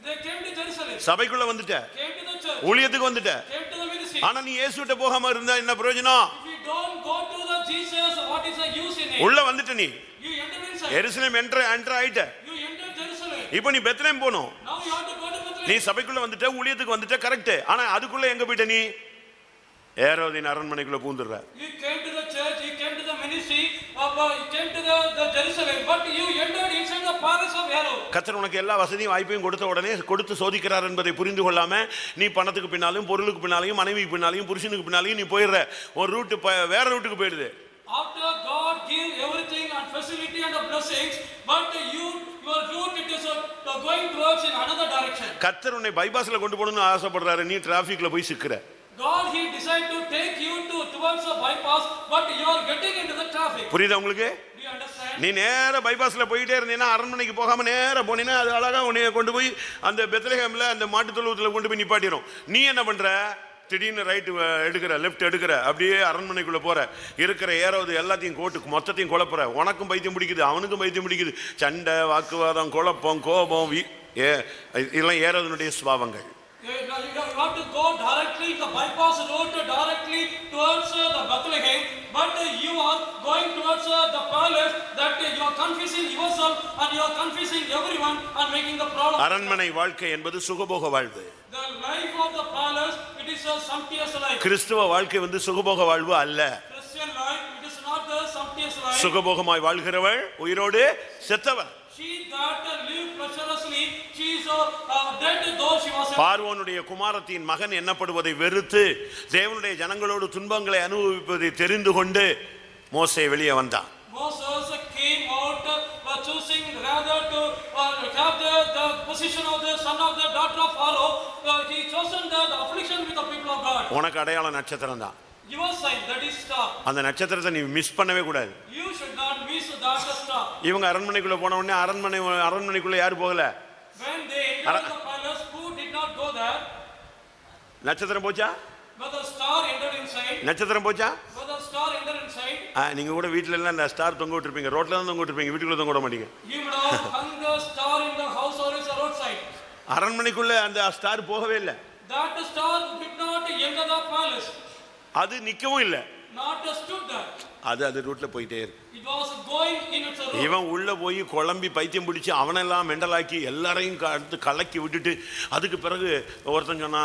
They came to Jerusalem, சபைக்குள்ள வந்துட்ட, came to the church, ஊழியத்துக்கு வந்துட்ட. came to the ministry. ஆனா நீ இயேசுட்ட போகாம இருந்தா என்ன பிரயோஜனம்? If you don't go to the Jesus, what is the use in it? உள்ள வந்துட்ட, நீ You enter inside. Jerusalem enter ஆயிட்ட. You enter Jerusalem. இப்போ நீ பெத்லஹேம் போகணும். Now you have to go to நீ Bethlehem. சபைக்குள்ள வந்துட்ட, ஊழியத்துக்கு வந்துட்ட, கரெக்ட். ஆனா அதுக்குள்ள எங்க போயிட்ட? நீ ஏரோதின் அரண்மனைக்குள்ள பூந்துடுற. You came to the church, you came to the ministry, you came to the Jerusalem, but you entered inside the palace of Herod. கர்த்தர் உனக்கு எல்லா வசதியும் வாய்ப்பையும் கொடுத்த உடனே கொடுத்து சோதிக்கிறார் என்பதை புரிந்து கொள்ளாம நீ பணத்துக்கு பின்னாலும், பொருளுக்கு பின்னாலையும், மனைவிக்கு பின்னாலையும், புருஷனுக்கு பின்னாலையும் நீ போயிடுற. ஒரு ரூட் வேற ரூட்டுக்கு போயிடுது. After God give everything and facility and the blessings, but your route it is going towards in another direction. கர்த்தர் உன்னை பைபாஸ்ல கொண்டு போகணும்னு ஆசைப்படுறாரு. நீ டிராபிக்ல போய் சிக்கிற. God he decided to take you towards the bypass, but you are getting into the traffic. புரியுதா உங்களுக்கு? Do you understand? நீ நேர பைபாஸ்ல போயிட்டே இருந்தீன்னா, அரண்மனைக்கு போகாம நேர போனீங்கன்னா அது அழகா உன்னை கொண்டு போய் அந்த பெத்லஹேம்ல அந்த மாட்டு தொழுவத்துல கொண்டு போய் நிப்பாட்டிடும். நீ என்ன பண்ற? திடீர்னு ரைட்டு எடுக்கிற, லெஃப்ட் எடுக்கிற, அப்படியே அரண்மனைக்குள்ள போற. இருக்கிற ஏறாவது எல்லாத்தையும் கோட்டு மொத்தத்தையும் குழப்புற. உனக்கும் பைத்தியம் பிடிக்குது, அவனுக்கும் பைத்தியம் பிடிக்குது. சண்டை, வாக்குவாதம், குழப்பம், கோபம், இதெல்லாம் ஏறாதனுடைய சுபாவங்கள். You have to go directly, the bypass road directly towards the Bethlehem, but you are going towards the palace, that you are confusing yourself and you are confusing everyone and making the problem. அரண்மனை வாழ்க்கை என்பது சுகபோக வாழ்வு. The life of the palace, it is a sumptuous life. கிறிஸ்துவ வாழ்க்கை வந்து சுகபோக வாழ்வு அல்ல. Christian life, it is not the sumptuous life. சுகபோகமாய் வாழ்கிறவள் உயிரோடு செத்தவள். She that live pleasurously, she is dead though she was. பார்வோனுடைய குமாரத்தின் மகன் என்னப்படுவதை வெறுத்து தேவனுடைய ஜனங்களோடு துன்பங்களை அனுபவிப்பதை தெரிந்து கொண்டு மோசே வெளியே வந்தான். Moses came out choosing rather to have the position of the son of the daughter of Pharaoh. He chosen the affliction with the people of God. உனக்கு அடையாளம் நட்சத்திரம் தான். Your sign, that is star. அந்த நட்சத்திரத்தை நீ miss பண்ணவே கூடாது. You should not miss that star. இவங்க அரண்மனைக்குள்ள போன உடனே அரண்மனைக்குள்ள யாரு போகல? When they entered the palace, who did not go there? நட்சத்திரம் போச்சா? But the star entered inside. நட்சத்திரம் போச்சா? But the star entered inside. நீங்க கூட வீட்ல எல்லாம் இந்த ஸ்டார் தொங்க விட்டுருப்பீங்க. ரோட்ல தான் தொங்க விட்டுருப்பீங்க, வீட்டுக்குள்ள தொங்க விட மாட்டீங்க. You would have hung the star in the house or in the roadside. அரண்மனைக்குள்ள அந்த ஸ்டார் போகவே இல்லை. That star did not enter the palace. அது நிக்கவும் இல்லை. Not stood there. அது ரூட்ல போயிட்டே இருக்கு. It was going in its road. இவன் உள்ள போய் குழம்பி பைத்தியம் பிடிச்சி அவனெல்லாம் மெண்டலாக்கி எல்லாரையும் கலக்கி விட்டுட்டு அதுக்கு பிறகு ஒருத்தன் சொன்னா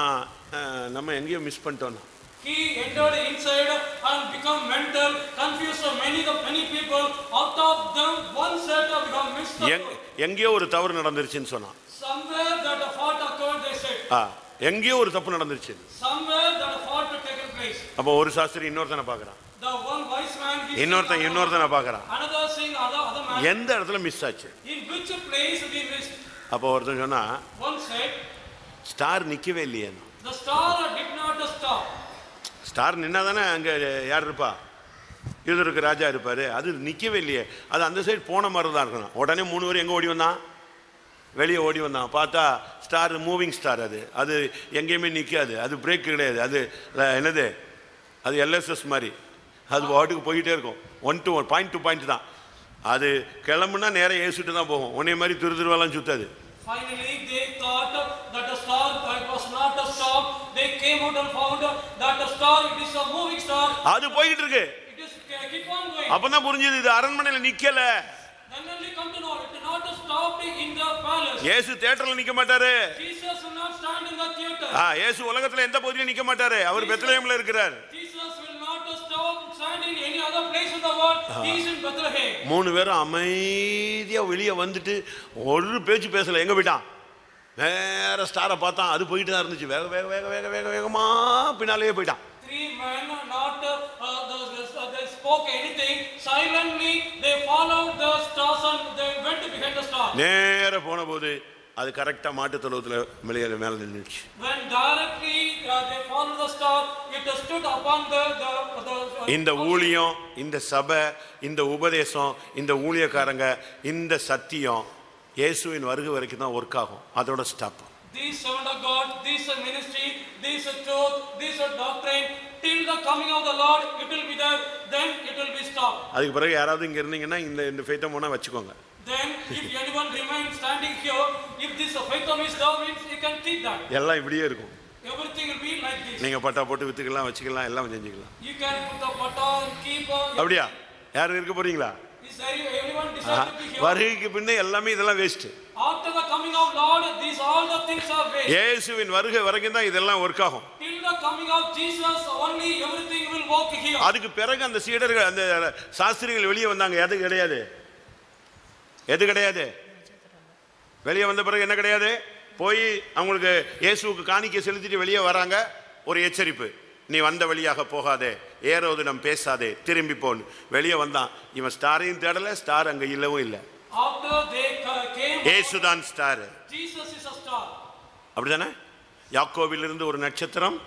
நம்ம எங்கேயோ மிஸ் பண்ணிட்டோம். He entered inside and become mental, confused many people. Out of them, one set of become missed. எங்கேயோ ஒரு தவறு நடந்துருச்சுன்னு சொன்னான். Somewhere that a fault occurred, they said. எங்கேயோ ஒரு தப்பு நடந்துருச்சு. Somewhere that a fault had taken place. அப்போ ஒரு சாஸ்திரி இன்னொருத்தனை பார்க்கறான். The one wise man இன்னொருத்தனை பார்க்கறான். another seeing other man. எந்த இடத்துல மிஸ் ஆச்சு? In which place we missed? அப்போ ஒருத்தன் சொன்னா, One said, ஸ்டார் நிக்கவே இல்லையே. the star did not stop. Star நின்னாதானே அங்க யார் இருப்பா? யூதருக்கு ராஜா இருப்பாரு. அது நிக்கவே இல்லையே. அது அந்த சைடு போன மாதிரி தான் இருக்கணும். உடனே 3 பேர் எங்க ஓடி வந்தான்? வெளியே ஓடி வந்தான். பார்த்தா ஸ்டார் மூவிங் ஸ்டார். அது எங்கேயுமே நிற்காது. அது பிரேக் கிடையாது. அது என்னது, அது எல்எஸ்எஸ் மாதிரி. அது வாட்டுக்கு போயிட்டே இருக்கும். 1 to 1 பாயிண்ட் டு பாயிண்ட் தான். அது கிளம்புனா நேரம் ஏசிட்டு தான் போகும். உன்னை மாதிரி திருவாலாம் சுத்தாது. Finally they thought that the star was not a star. They came out and found that the star, it is a moving star. அது போயிட்டு இருக்கு. It is keep on going. அப்பதான் புரிஞ்சது இது அரண்மனையில நிக்கல. Then only come to know it did not stop in the palace. இயேசு தியேட்டர்ல நிக்க மாட்டாரு. Jesus will not stand in the theater. இயேசு உலகத்துல எந்த பகுதியிலும் நிக்க மாட்டாரு. அவர் பெத்லகேம்ல இருக்கிறார். Jesus will not stand in any other place in the world. He is in Bethlehem. 3 பேரும் அமைதியா வெளியே வந்துட்டு ஒரு பேச்சு பேசல. எங்க போயிட்டான்? வேற ஸ்டாரை பார்த்தான். அது போயிட்டு தான் இருந்துச்சு. வேக வேக வேக வேக வேக வேகமா பின்னாலேயே போயிட்டான். 3 men not they spoke anything. Silently they followed the stars and they went behind the star. நேர போன போது அது கரெக்டா மாட்டு தொழுவத்துல மேல நின்னுச்சு. When directly they followed the star, it stood upon the இந்த ஊழியம், இந்த சபை, இந்த உபதேசம், இந்த ஊழியக்காரங்க, இந்த சத்தியம் இயேசுவின் வருகை வரைக்கும் தான் ஒர்க் ஆகும். அதோட stop. These servant of God, this ministry, this truth, this doctrine, till the coming of the Lord, it will be there. Then it will be stopped. அதுக்கு பிறகு யாராவது இங்க இருந்தீங்கன்னா இந்த ஃபெய்தம் போனா வச்சுக்கோங்க. Then if anyone remains standing here, if this faithom is there, you can keep that. எல்லாம் இப்படியே இருக்கும். Everything will be like this. நீங்க பட்டா போட்டு வித்துக்கலாம், வச்சுக்கலாம், எல்லாம் செஞ்சுக்கலாம். You can put the pata and keep. அப்படியா? யாரும் இருக்க போறீங்களா? Is there anyone decided to be here? வருகைக்கு பின்னே எல்லாமே இதெல்லாம் waste. After the coming of Lord, these all the things are waste. இயேசுவின் வருகை வரைக்கும் தான் இதெல்லாம் ஒர்க் ஆகும். Till the coming of Jesus, only everything will work here. அதுக்கு பிறகு அந்த சீடர்கள், அந்த சாஸ்திரிகள் வெளியே வந்தாங்க. எது கிடையாது? வெளியே வந்த பிறகு என்ன கிடையாது? போய் அவங்களுக்கு இயேசுவுக்கு காணிக்கை செலுத்திட்டு வெளியே வராங்க. ஒரு எச்சரிப்பு, நீ வந்த வழியாக போகாதே, ஏரோதிடம் பேசாதே, திரும்பி போன். வெளியே வந்தான். இவன் ஸ்டாரையும் தேடல, ஸ்டார் அங்க இல்லவும் இல்லை. After they came, இயேசுதான் star. Jesus is a star. அப்படிதானே? யாக்கோபிலிருந்து ஒரு நட்சத்திரம்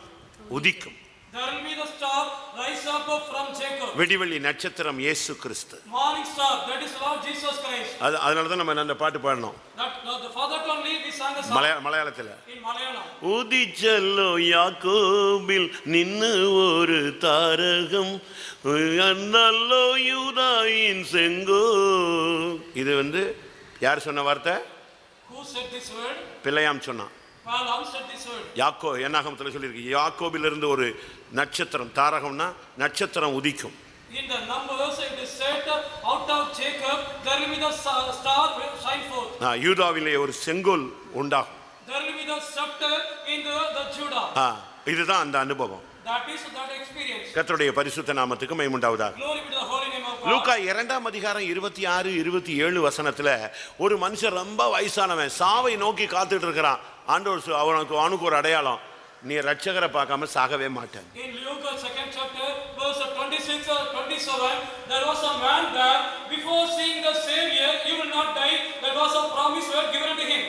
உதிக்கும். There will be the star rise up from Jacob. விடிவெள்ளி நட்சத்திரம் இயேசு கிறிஸ்து. Morning star, that is Lord Jesus Christ. அதனால தான் நம்ம அந்த பாட்டு பாடணும். The father only we sang a song. மலையாளத்துல In Malayalam. உதிச்சல்லோ யாக்கோபில் நின்னு ஒரு தாரகம் அண்ணல்லோ யூதாயின் செங்கோ. இது யார் சொன்ன வார்த்தை? Who said this word? பிள்ளையாம் சொன்னான். Balaam said this word. யாக்கோ என்னாகமத்துல சொல்லியிருக்கு. யாக்கோபிலிருந்து ஒரு நட்சத்திரம், தாரகம்னா நட்சத்திரம் உதிக்கும். In the Numbers it is said, out of Jacob there will be the star will shine forth. யூதாவிலே ஒரு செங்கோல் உண்டாகும். There will be the scepter in the Judah. இதுதான் அந்த அனுபவம். That is that experience. கர்த்தருடைய பரிசுத்த நாமத்துக்கு மகிமை உண்டாவதாக. Glory be to the holy name of God. லூக்கா 2ஆம் அதிகாரம் 26, 27 வசனத்துல ஒரு மனுஷன் ரொம்ப வயசானவன் சாவை நோக்கி காத்துட்டு இருக்கிறான். ஆண்டவர் அவனுக்கு ஒரு அடையாளம், நீ ரட்சகரை பார்க்காம சாகவே மாட்டேன். In Luke 2nd chapter verse 26 or 27, there was a man there, before seeing the Savior he will not die. That was a promise word given to him.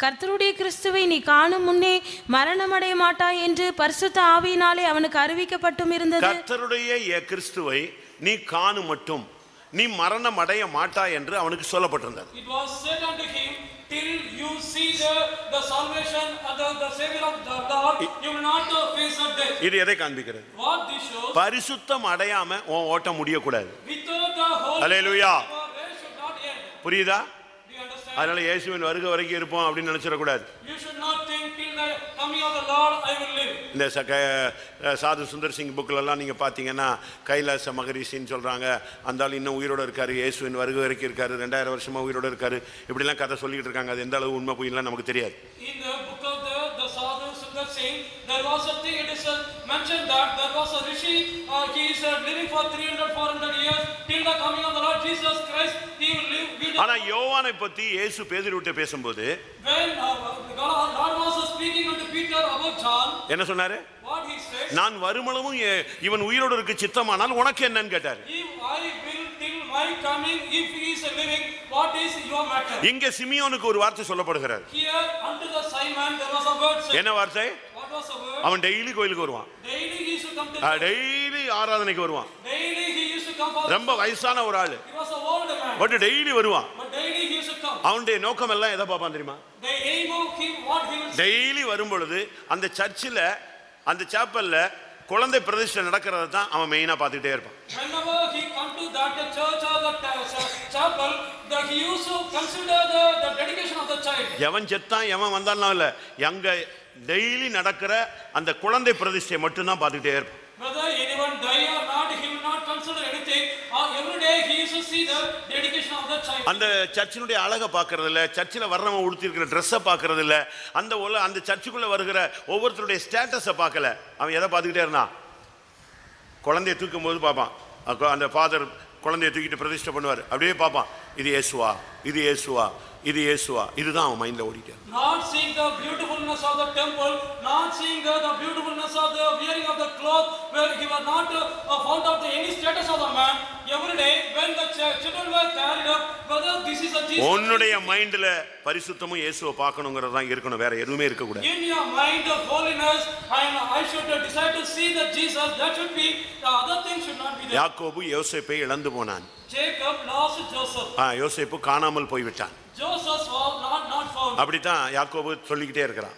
கர்த்தருடைய கிறிஸ்துவை நீ காணும் முன்னே மரணமடைய மாட்டாய் என்று பரிசுத்த ஆவியினாலே அவனுக்கு அறிவிக்கப்பட்டும் இருந்தது. கர்த்தருடைய கிறிஸ்துவை நீ காணும் மட்டும் நீ மரணம் அடைய மாட்டாய் என்று அவனுக்கு சொல்லப்பட்டிருந்தது. It was said unto him, till you see the salvation and the Savior of the Lord, you will not face of death. இது எதை காண்பிக்கிறது? What this shows? பரிசுத்தம் அடையாம உன் ஓட்டம் முடிய கூடாது. Without the Holy hallelujah. Spirit should not end. புரியுதா? Do you understand? அதனால இயேசுவின் வருகை வரைக்கும் இருப்போம் அப்படின்னு நினைச்சிட கூடாது. You should not think till the coming of the Lord I will live. இந்த சாது சுந்தர் சிங் புக்ல எல்லாம் நீங்க பாத்தீங்கன்னா கைலாச மகரிஷின்னு சொல்றாங்க. அந்த ஆள் இன்னும் உயிரோட இருக்காரு, இயேசுவின் வருகை வரைக்கும் இருக்காரு, 2000 வருஷமா உயிரோட இருக்காரு, இப்படி எல்லாம் கதை சொல்லிட்டு இருக்காங்க. அது எந்த அளவு உண்மை பொய்லாம் நமக்கு தெரியாது. In the book of the Sadhu Sundar have seen, there was a thing, it is mentioned that there was a rishi, he is living for 300-400 years till the coming of the Lord Jesus Christ. He will live. ஆனா யோவானை பத்தி இயேசு பேதுருவிட்ட பேசும்போது When God was speaking unto Peter about John, என்ன சொன்னாரு? what he said, நான் வருமளவும் இவன் உயிரோடு இருக்க சித்தமானால் உனக்கு என்னன்னு கேட்டாரு. if I will till my coming, if he is living, what is your matter? இங்க சிமியோனுக்கு ஒரு வார்த்தை சொல்லப்படுகிறது. Here unto the Simon there was a word said. என்ன வார்த்தை? What was the word? அவன் டெய்லி கோயிலுக்கு வருவான். Daily he used to come to daily ஆராதனைக்கு வருவான். Daily he used to come for. ரொம்ப வயசான ஒரு ஆளு. He was a old man. But daily வருவான். But daily he used to come. அவனுடைய நோக்கம் எல்லாம் எதை பார்ப்பான் தெரியுமா? The aim of him, what he will. Daily வரும் பொழுது அந்த சர்ச்சில் அந்த சாப்பல்ல குழந்தை பிரதிஷ்டை நடக்கிறத தான் அவன் மெயினா பார்த்துட்டே இருப்பான். Whenever he come to that church or the chapel, that he used to consider the dedication of the child. எவன் செத்தான் எவன் வந்தாலும் இல்ல, எங்க டெய்லி நடக்கிற அந்த குழந்தை பிரதிஷ்டை மட்டும் தான் பார்த்துட்டே இருப்பான். Whether anyone die or not, he will not consider anything. Every day he used to see the dedication of the child. அந்த சர்ச்சினுடைய அழகை பார்க்கறது இல்ல, சர்ச்சில் வர்றவன் உடுத்திருக்கிற ட்ரெஸ்ஸை பார்க்கறது இல்ல, அந்த சர்ச்சுக்குள்ள வருகிற ஒவ்வொருத்தருடைய ஸ்டேட்டஸை பார்க்கல. அவன் எதை பார்த்துக்கிட்டே இருந்தான்? குழந்தைய தூக்கும் போது பார்ப்பான். அந்த ஃபாதர் குழந்தைய தூக்கிட்டு பிரதிஷ்டை பண்ணுவார், அப்படியே பார்ப்பான், இது இயேசுவா, இது இயேசுவா, இது இயேசுவா. இதுதான் அவன் மைண்ட்ல ஓடிட்டு. Not seeing the beautifulness of the temple, not seeing the beautifulness of the wearing of the cloth, where he was not found out any status of the man. Every day when the children were carried up, whether this is a Jesus. உன்னுடைய மைண்ட்ல பரிசுத்தமும் இயேசுவை பார்க்கணுங்கிறது தான் இருக்கணும், வேற எதுவுமே இருக்க கூடாது. In your mind of holiness, and I should decide to see the Jesus, that should be, the other things should not be there. யாக்கோபு யோசேப்பை இழந்து போனான். Jacob lost Joseph. யோசேப்பு காணாமல் போய்விட்டான். Joseph was not found. அப்படித்தான் யாக்கோபு சொல்லிக்கிட்டே இருக்கிறான்.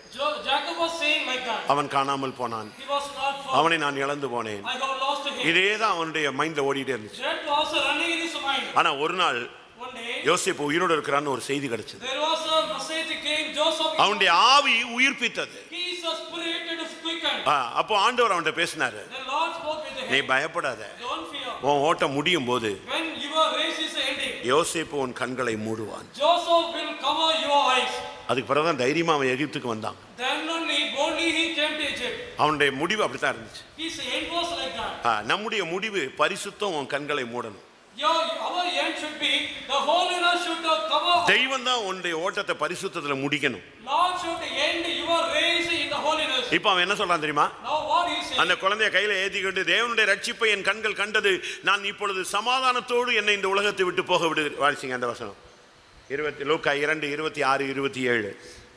Jacob was saying like that. அவன் காணாமல் போனான், He was not found. அவனை நான் இழந்து போனேன். I have lost him. இதே தான் அவனுடைய மைண்ட்ல ஓடிட்டே இருந்துச்சு. That was running in his mind. ஆனா ஒரு நாள் One day, யோசேப்பு உயிரோடு இருக்கிறான்னு ஒரு செய்தி கிடைச்சது. there was a message came. Joseph. அவனுடைய ஆவி உயிர்ப்பித்தது. His spirit is quickened. அப்போ ஆண்டவர் அவன்கிட்ட பேசினாரு, The Lord spoke with him. நீ பயப்படாத, Don't fear. உன் ஓட்டம் முடியும் போது When your race is ending, யோசேப்பு உன் கண்களை மூடுவான். Joseph will cover your eyes. அதுக்கு பிறகுதான் தைரியமா அவன் எகிப்துக்கு வந்தான். Then only boldly he came to Egypt. அவனுடைய முடிவு அப்படித்தான் இருந்துச்சு. His end was like that. நம்முடைய முடிவு பரிசுத்தம் உன் கண்களை மூடணும். Our end should be the holiness should cover. தெய்வம் தான் உன்னுடைய ஓட்டத்தை பரிசுத்தத்துல முடிக்கணும். Lord should end your race in the holiness. இப்போ அவன் என்ன சொல்றான் தெரியுமா? Now what he says? அந்த குழந்தையை கையில ஏத்திக்கிட்டு தேவனுடைய ரட்சிப்பை என் கண்கள் கண்டது, நான் இப்பொழுது சமாதானத்தோடு என்னை இந்த உலகத்தை விட்டு போக விடு. வாசிங்க அந்த வசனம். லூக்கா 2:26-27.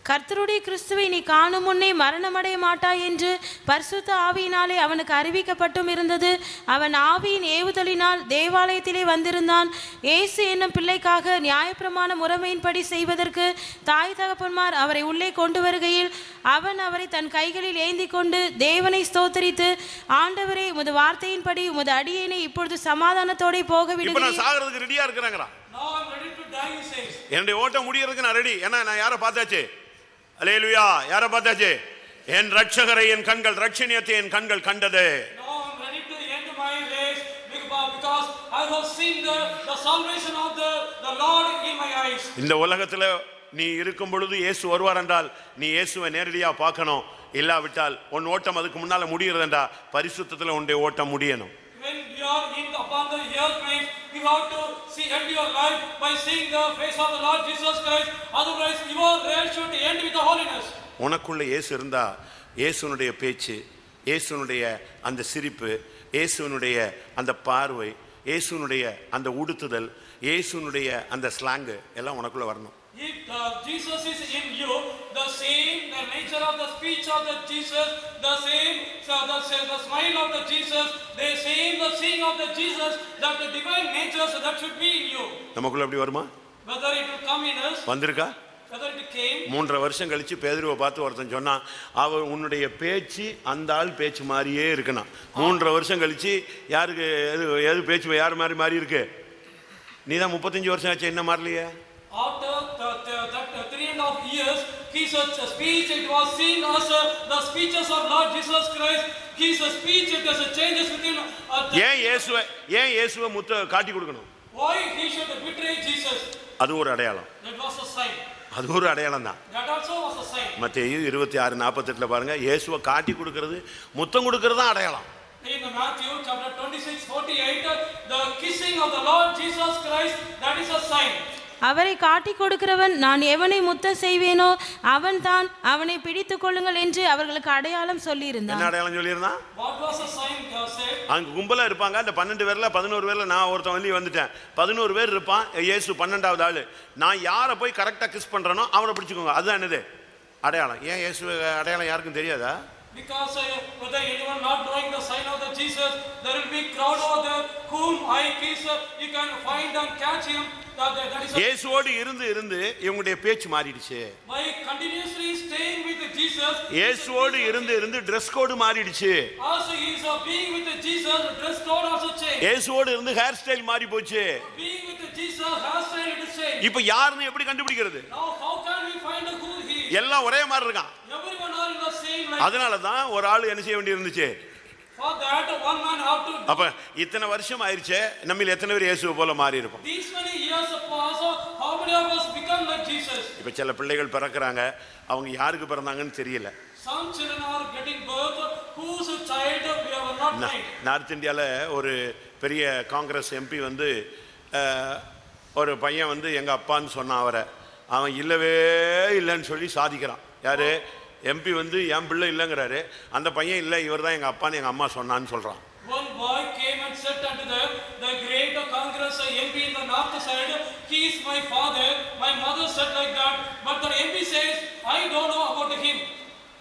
கர்த்தருடைய கிறிஸ்துவை நீ காணும் முன்னே மரணமடைய மாட்டாய் என்று பரிசுத்த ஆவியினாலே அவனுக்கு அறிவிக்கப்பட்டும் இருந்தது. அவன் ஆவியின் ஏவுதலினால் தேவாலயத்திலே வந்திருந்தான். இயேசு என்னும் பிள்ளைக்காக நியாயப்பிரமாண முறைமையின்படி செய்வதற்கு தாய் தகப்பன்மார் அவரை உள்ளே கொண்டு வருகையில் அவன் அவரை தன் கைகளில் ஏந்தி கொண்டு தேவனை ஸ்தோத்தரித்து, ஆண்டவரே, உமது வார்த்தையின்படி உமது அடியேனை இப்பொழுது சமாதானத்தோட போக விடுகிறேன். சாகிறதுக்கு ரெடியா இருக்கிறாங்களா? Now I am ready to die, he says. என்னுடைய ஓட்டம் முடியறதுக்கு நான் ரெடி. ஏன்னா நான் யாரை பார்த்தாச்சு? அல்லேலூயா, யாரை பார்த்தாச்சு? என் ரட்சகரை என் கண்கள், ரட்சணியத்தை என் கண்கள் கண்டது. Now I am ready to end my race because I have seen the salvation of the Lord in my eyes. இந்த உலகத்துல நீ இருக்கும் பொழுது இயேசு வருவார் என்றால் நீ இயேசுவை நேரடியா பார்க்கணும். இல்லாவிட்டால் உன் ஓட்டம் அதுக்கு முன்னால முடியறதுண்டா பரிசுத்தத்துல உன்னுடைய ஓட்டம் முடியணும். When you are upon the earth, you have to end your life by seeing the face of the Lord Jesus Christ. Otherwise, your race should end with the holiness. உனக்குள்ள இயேசு இருந்தா இயேசுனுடைய பேச்சு, இயேசுனுடைய அந்த சிரிப்பு, இயேசுனுடைய அந்த பார்வை, இயேசுனுடைய அந்த உடுத்துதல், இயேசுனுடைய அந்த ஸ்லாங் எல்லாம் உனக்குள்ள வரணும். If Jesus is in you, the same, the nature of the speech of the Jesus, the same, the smile of the Jesus, the same, the seeing of the Jesus, that the divine nature, so that should be in you. நமக்குள்ள எப்படி வருமா? Whether it will come in us, வந்திருக்கா? whether it came. 3 வருஷம் கழிச்சு பேதுருவை பார்த்து ஒருத்தன் சொன்னான், அவர் உன்னுடைய பேச்சு அந்த ஆள் பேச்சு மாதிரியே இருக்கணும். 3 வருஷம் கழிச்சு யாருக்கு எது பேச்சு யார் மாதிரி மாறி இருக்கு? நீதான் 35 வருஷம் ஆச்சு, என்ன மாறலையே? After that 3.5 years, his speech, it was seen as the speeches of Lord Jesus Christ. His speech, it has changes within. ஏன் இயேசுவை முத்த காட்டி கொடுக்கணும்? Why he should betray Jesus? அது ஒரு அடையாளம். That was a sign. அது ஒரு அடையாளம் தான். That also was a sign. மத்தேயு 26:48 பாருங்க, இயேசுவை காட்டி கொடுக்கிறது, முத்தம் கொடுக்கிறது தான் அடையாளம். In Matthew chapter 26:48, the kissing of the Lord Jesus Christ, that is a sign. அவரை காட்டி கொடுக்கிறவன், நான் எவனை முத்தம் செய்வேனோ அவன் தான், அவனை பிடித்துக் கொள்ளுங்கள் என்று அவர்களுக்கு அடையாளம் சொல்லியிருந்தான். என்ன அடையாளம் சொல்லியிருந்தான்? What was the sign said? அங்க கும்பலா இருப்பாங்க, அந்த 12 பேர்ல 11 பேர்ல நான் ஒருத்தன் வெளியே வந்துட்டேன். 11 பேர் இருப்பான், இயேசு 12வது ஆளு. நான் யாரை போய் கரெக்டா கிஸ் பண்றேனோ அவனை பிடிச்சுக்கோங்க. அதுதான் என்னது அடையாளம். ஏன் இயேசு அடையாளம் யாருக்கும் தெரியாதா? Because whether anyone not knowing the sign of the Jesus, there will be crowd over there whom I kiss, you can find and catch him. இயேசுவோடு இருந்து இருந்து இவங்களுடைய பேச்சு மாறிடுச்சு. By continuously staying with Jesus, இயேசுவோடு இருந்து இருந்து Dress code மாறிடுச்சு. Also he is being with Jesus, dress code also changed. இயேசுவோடு இருந்து ஹேர் ஸ்டைல் மாறி போச்சு. Being with Jesus, hair style it is changed. இப்போ யாருன்னு எப்படி கண்டுபிடிக்கிறது? Now how can we find who he is? எல்லாம் ஒரே மாதிரி இருக்கான். Everyone are in the same line. அதனால தான் ஒரு ஆள் என்ன செய்ய வேண்டி இருந்துச்சு. For that one man have to. அப்ப இத்தனை வருஷம் ஆயிருச்சே, நம்மில் எத்தனை பேர் இயேசுவை போல மாறி இருப்போம்? These many years pass, how many of us become like Jesus? இப்ப சில பிள்ளைகள் பிறக்குறாங்க, அவங்க யாருக்கு பிறந்தாங்கன்னு தெரியல. Some children are getting birth, whose child we have not named. North இந்தியால ஒரு பெரிய காங்கிரஸ் எம்பி வந்து ஒரு பையன் வந்து எங்க அப்பான்னு சொன்னான். அவன் இல்லவே இல்லைன்னு சொல்லி சாதிக்கிறான். யாரு? எம்பி வந்து என் பிள்ளை இல்லைங்கிறாரு. அந்த பையன் இல்லை, இவர் தான் எங்க அப்பான்னு எங்க அம்மா சொன்னான்னு சொல்றான். One boy came and said unto the great Congress MP in the north side, he is my father, my mother said like that, but the MP says I don't know about him.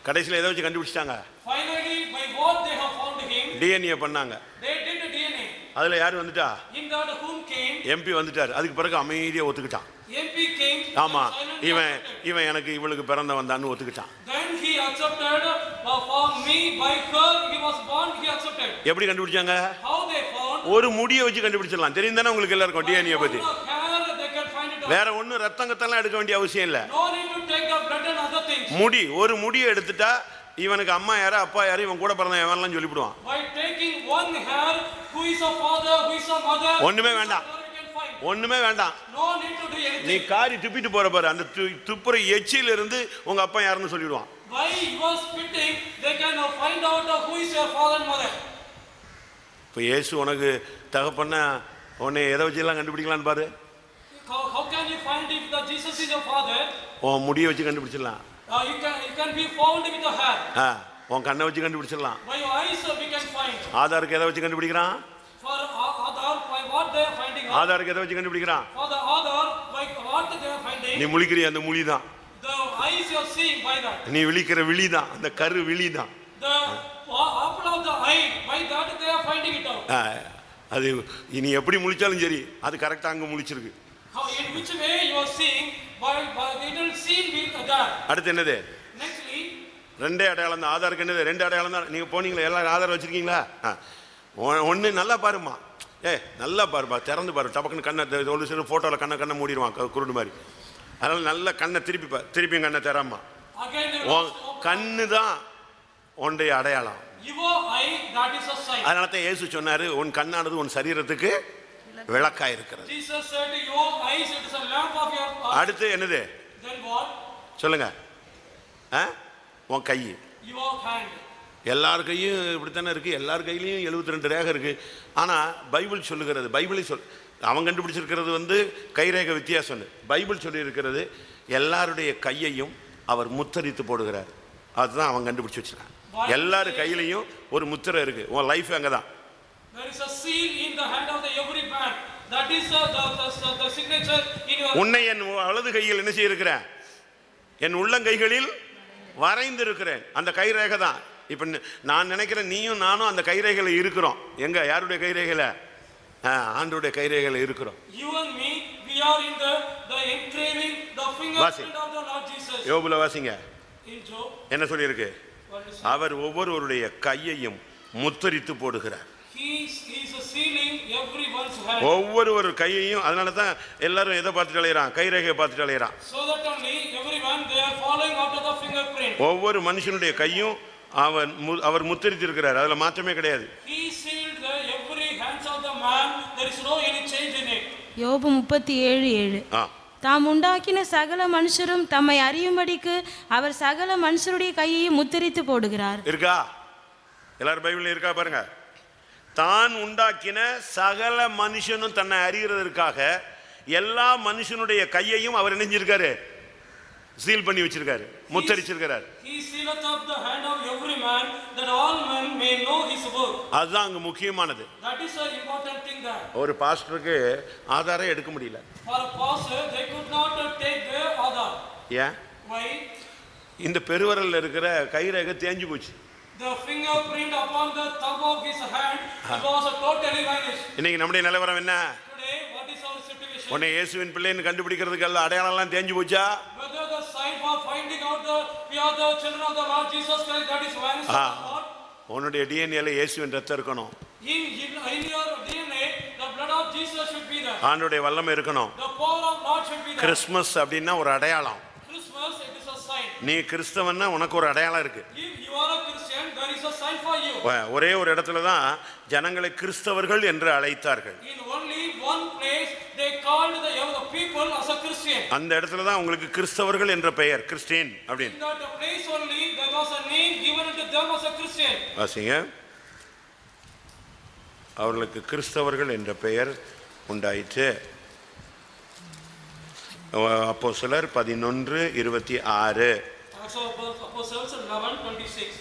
கடைசியில் எதை வச்சு கண்டுபிடிச்சிட்டாங்க? Finally by what they have found him, DNA பண்ணாங்க. they did the DNA. அதுல யார் வந்துட்டா? In that whom came, MP வந்துட்டார். அதுக்கு பிறகு அமைதியா ஒத்துக்கிட்டான். MP came. ஆமா, இவன் எனக்கு இவளுக்கு பிறந்த வந்தான்னு ஒத்துக்கிட்டான். Then he accepted, for me by her he was born, he accepted. எப்படி கண்டுபிடிச்சாங்க? How they found? ஒரு முடியை வச்சு கண்டுபிடிச்சிடலாம். தெரியும் தானே உங்களுக்கு எல்லாருக்கும் DNA பத்தி? They can find it. வேற ஒண்ணு ரத்தங்கத்தெல்லாம் எடுக்க வேண்டிய அவசியம் இல்ல. No need to take the blood and other things. முடி, ஒரு முடியை எடுத்துட்டா இவனுக்கு அம்மா யாரு அப்பா யாரு இவன் கூட பிறந்த எவன்லாம் சொல்லிவிடுவான். By taking one hair, who is a father, who is a mother, ஒண்ணுமே வேண்டாம், ஒண்ணுமே வேண்டாம். no need to do anything. நீ காரி துப்பிட்டு போற பாரு, அந்த துப்புற எச்சில இருந்து உங்க அப்பா யாருன்னு சொல்லிடுவான். By your spitting, they can find out who is your father and mother. இப்போ இயேசு உனக்கு தகப்பன்னா உன்னை எதை வச்சு எல்லாம் கண்டுபிடிக்கலான்னு பாரு. How can you find if the Jesus is your father? உன் முடியை வச்சு கண்டுபிடிச்சிடலாம். You can be found with the hair. உன் கண்ணை வச்சு கண்டுபிடிச்சிடலாம். By your eyes we can find. ஆதாருக்கு எதை வச்சு கண்டுபிடிக்கிறான்? For Aadhar, by what they are finding out. ஆதாருக்கு எதை வச்சு கண்டுபிடிக்கிறான்? For the Aadhar, by what they are finding. நீ முழிக்கிற அந்த முழி தான். The eyes you are seeing by that. நீ விழிக்கிற விழி தான், அந்த கரு விழி தான். The apple of the eye, by that they are finding it out. அது நீ எப்படி முழிச்சாலும் சரி, அது கரெக்டா அங்க முழிச்சிருக்கு. How in which way you are seeing, by it will seen with that. அடுத்து என்னது? Nextly, ரெண்டே அடையாளம் தான். ஆதாருக்கு என்னது? ரெண்டு அடையாளம் தான். நீங்க போனீங்களா? எல்லாரும் ஆதார் வச்சிருக்கீங்களா? ஒண்ணு நல்லா பாருமா, நல்லா பாருப்பா, திறந்து பாரு. டபக்குன்னு கண்ணை ஒரு சில போட்டோல கண்ணை மூடிடுவான் குருடு மாதிரி. அதனால நல்ல கண்ணை திருப்பியும் கண்ணை திறமா. கண்ணு தான் உன்னுடைய அடையாளம். அதனால தான் இயேசு சொன்னாரு, உன் கண்ணானது உன் சரீரத்துக்கு விளக்கா இருக்கிறது. அடுத்து என்னது சொல்லுங்க? உன் கை. எல்லார் கையும் இப்படித்தானே இருக்கு. எல்லார் கையிலையும் 72 ரேகை இருக்கு. ஆனா பைபிள் சொல்லுகிறது, பைபிளை அவன் கண்டுபிடிச்சிருக்கிறது வந்து கைரேகை வித்தியாசம். பைபிள் சொல்லி இருக்கிறது எல்லாருடைய கையையும் அவர் முத்திரித்து போடுகிறார். அதுதான் அவன் கண்டுபிடிச்சு வச்சிருக்கான். எல்லாரு கையிலையும் ஒரு முத்திரை இருக்கு. உன் லைஃப் அங்கதான். உன்னை என் வலது கையில் என்ன செய்யிருக்கிறேன்? என் உள்ளங்கைகளில் வரைந்திருக்கிறேன். அந்த கைரேகை தான். இப்ப நான் நினைக்கிறேன் நீயும் நானும் அந்த கைரேகையில இருக்கிறோம். எங்க? யாருடைய கைரேகையில? ஆண்டவருடைய கைரேகையில இருக்கிறோம். யோபுல வாசிங்க, என்ன சொல்லி இருக்கு? அவர் ஒவ்வொருவருடைய கையையும் முத்திரித்து போடுகிறார். ஒவ்வொரு கையையும். அதனால தான் எல்லாரும் எதை பார்த்துட்டு அலையறான்? கைரேகையை பார்த்துட்டு அலையறான். ஒவ்வொரு மனுஷனுடைய கையும் அவர் முத்திரித்திருக்கிறார். அதுல மாற்றமே கிடையாது. யோபு 37:7. தாம் உண்டாக்கின சகல மனுஷரும் தம்மை அறியும்படிக்கு அவர் சகல மனுஷருடைய கையையும் முத்திரித்து போடுகிறார். இருக்கா? எல்லாரும் பைபிள்ல இருக்கா பாருங்க. தான் உண்டாக்கின சகல மனுஷனும் தன்னை அறிகிறதற்காக எல்லா மனுஷனுடைய கையையும் அவர் இணைஞ்சிருக்காரு, சீல் பண்ணி வச்சிருக்காரு, முத்தரிச்சிருக்காரு. He sealeth up the hand of every man that all men may know his work. அதுதான் அங்க முக்கியமானது. That is an important thing there. ஒரு பாஸ்டருக்கு ஆதாரம் எடுக்க முடியல. For a pastor they could not take their Aadhar. ஏன்? Why? இந்த பெருவரல்ல இருக்கிற கைரேகை தேஞ்சு போச்சு. The fingerprint upon the thumb of his hand was totally vanished. இன்னைக்கு நம்முடைய நிலவரம் என்ன? Today what is our situation? உன்னை இயேசுவின் பிள்ளைன்னு கண்டுபிடிக்கிறதுக்கு எல்லாம் அடையாளம் எல்லாம் தேஞ்சு போச்சா? Whether the sign for finding out we are the children of the Lord Jesus Christ, that is vanished or not? உன்னுடைய டிஎன்ஏல இயேசுவின் ரத்தம் இருக்கணும். In your DNA the blood of Jesus should be there. ஆண்டவருடைய வல்லமை இருக்கணும். The power of God should be there. Christmas அப்படின்னா ஒரு அடையாளம். Christmas it is a sign. நீ கிறிஸ்தவன்னா உனக்கு ஒரு அடையாளம் இருக்கு. If you are a Christian there is a sign for you. ஒரே ஒரு இடத்துல தான் ஜனங்களை கிறிஸ்தவர்கள் என்று அழைத்தார்கள். In only one place they called the people as a Christian. அந்த இடத்துல தான் உங்களுக்கு கிறிஸ்தவர்கள் என்ற பெயர், கிறிஸ்டியன் அப்படின்னு. In that place only there was a name given to them as a Christian. வாசிங்க. அவர்களுக்கு கிறிஸ்தவர்கள் என்ற பெயர் உண்டாயிற்று. அப்போஸ்தலர் 11:26. Apostles 11:26.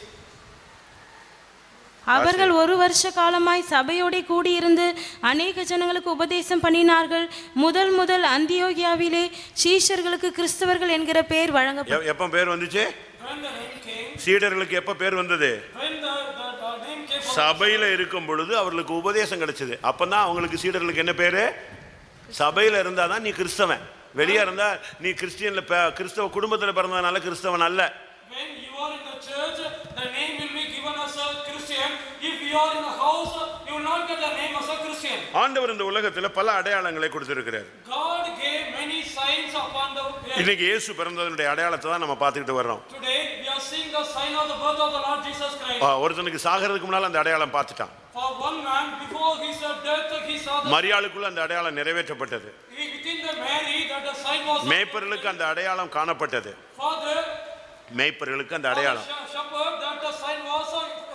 அவர்கள் ஒரு வருஷ காலமாய் சபையோட கூடியிருந்து அநேக ஜனங்களுக்கு உபதேசம் பண்ணினார்கள். முதல் அந்தியோகியாவிலே சீஷர்களுக்கு கிறிஸ்தவர்கள் என்கிற பெயர் வழங்கப்பட்டது. எப்ப பேர் வந்துச்சு? When the name came, சீடர்களுக்கு எப்ப பேர் வந்தது? when the name came, சபையில இருக்கும் பொழுது அவர்களுக்கு உபதேசம் கிடைச்சது. அப்பதான் அவங்களுக்கு சீடர்களுக்கு என்ன பேரு? சபையில இருந்தாதான் நீ கிறிஸ்தவன். வெளியே இருந்தா நீ கிறிஸ்டியன்ல கிறிஸ்தவ குடும்பத்துல பிறந்ததுனால கிறிஸ்தவன் அல்ல. when you are in the church the name will be given as a Christian. If you are in the house you will not get the name as a Christian. ஆண்டவர் இந்த உலகத்துல பல அடையாளங்களை கொடுத்திருக்கிறார். God gave many signs upon the earth. இன்னைக்கு இயேசு பிறந்ததனுடைய அடையாளத்தை தான் நம்ம பார்த்துக்கிட்டு வர்றோம். Today we are seeing the sign of the birth of the Lord Jesus Christ. ஒருத்தனுக்கு சாகிறதுக்கு முன்னால அந்த அடையாளம் பார்த்துட்டான். For one man before his death he saw the மரியாளுக்குள்ள அந்த அடையாளம் நிறைவேற்றப்பட்டது. within the Mary that the sign was. மேய்ப்பர்களுக்கு அந்த அடையாளம் காணப்பட்டது. Father மேய்ப்பர்களுக்கு அந்த அடையாளம். shepherd that the sign was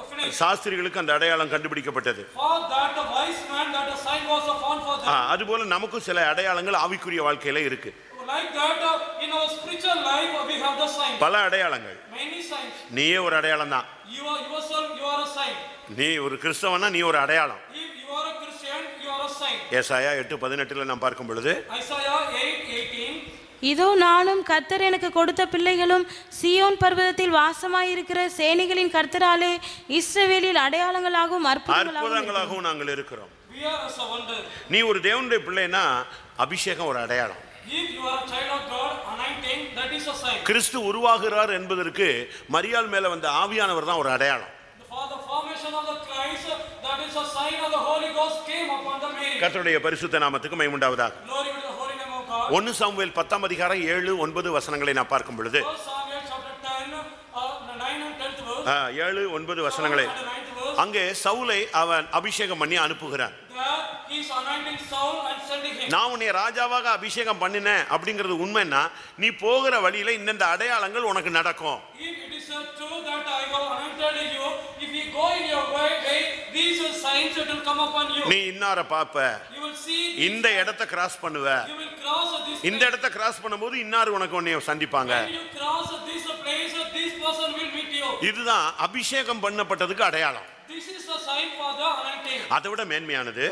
finished. சாஸ்திரிகளுக்கு அந்த அடையாளம் கண்டுபிடிக்கப்பட்டது. For that the wise man that the sign was found for them. அதுபோல நமக்கும் சில அடையாளங்கள் ஆவிக்குரிய வாழ்க்கையில இருக்கு. Like that in our spiritual life we have the sign. பல அடையாளங்கள். Many signs. நீயே ஒரு அடையாளம் தான். You are yourself, you are a sign. நீ ஒரு கிறிஸ்தவனா நீ ஒரு அடையாளம். If you are a Christian you are a sign. ஏசாயா 8:18 நாம் பார்க்கும் பொழுது Isaiah 8:18. இதோ நானும் கர்த்தர் எனக்கு கொடுத்த பிள்ளைகளும் சீயோன் பர்வதத்தில் வாசமாயிருக்கிற சேனைகளின் கர்த்தராலே இஸ்ரவேலில் அடையாளங்களாகவும் அற்புதங்களாகவும் நாங்கள் இருக்கிறோம். We are as a wonder. நீ ஒரு தேவனுடைய பிள்ளைனா அபிஷேகம் ஒரு அடையாளம். If you are a child of God, anointing, that is a sign. கிறிஸ்து உருவாகிறார் என்பதற்கு மரியாள் மேல வந்த ஆவியானவர் தான் ஒரு அடையாளம். For the formation of the Christ, that is a sign of the Holy Ghost came upon the Mary. கர்த்தருடைய பரிசுத்த நாமத்துக்கு மகிமை உண்டாவதாக. Glory to the holy name of God. 1 Samuel 10:7-9 வசனங்களை நான் பார்க்கும் பொழுது 1 Samuel chapter 10, 9 and 10th verse. 7-9 வசனங்களை And the 9th verse. அங்கே சவுலை அவன் அபிஷேகம் பண்ணி அனுப்புகிறான். There he is anointing Saul and sending him. நான் உன்னை ராஜாவாக அபிஷேகம் பண்ணினேன் அப்படிங்கிறது உண்மைன்னா நீ போகிற வழியில இந்த அடையாளங்கள் உனக்கு நடக்கும். If it is true that I have anointed you, if you go in your way, these signs will come upon you. நீ இன்னார பாப்ப, You will see இந்த இடத்தை கிராஸ் பண்ணுவ, you will cross this இந்த இடத்தை கிராஸ் பண்ணும்போது இன்னார் உனக்கு உன்னை சந்திப்பாங்க. when you cross this place, this person will meet you. இதுதான் அபிஷேகம் பண்ணப்பட்டதுக்கு அடையாளம். This is the sign for the anointing. அதை விட மேன்மையானது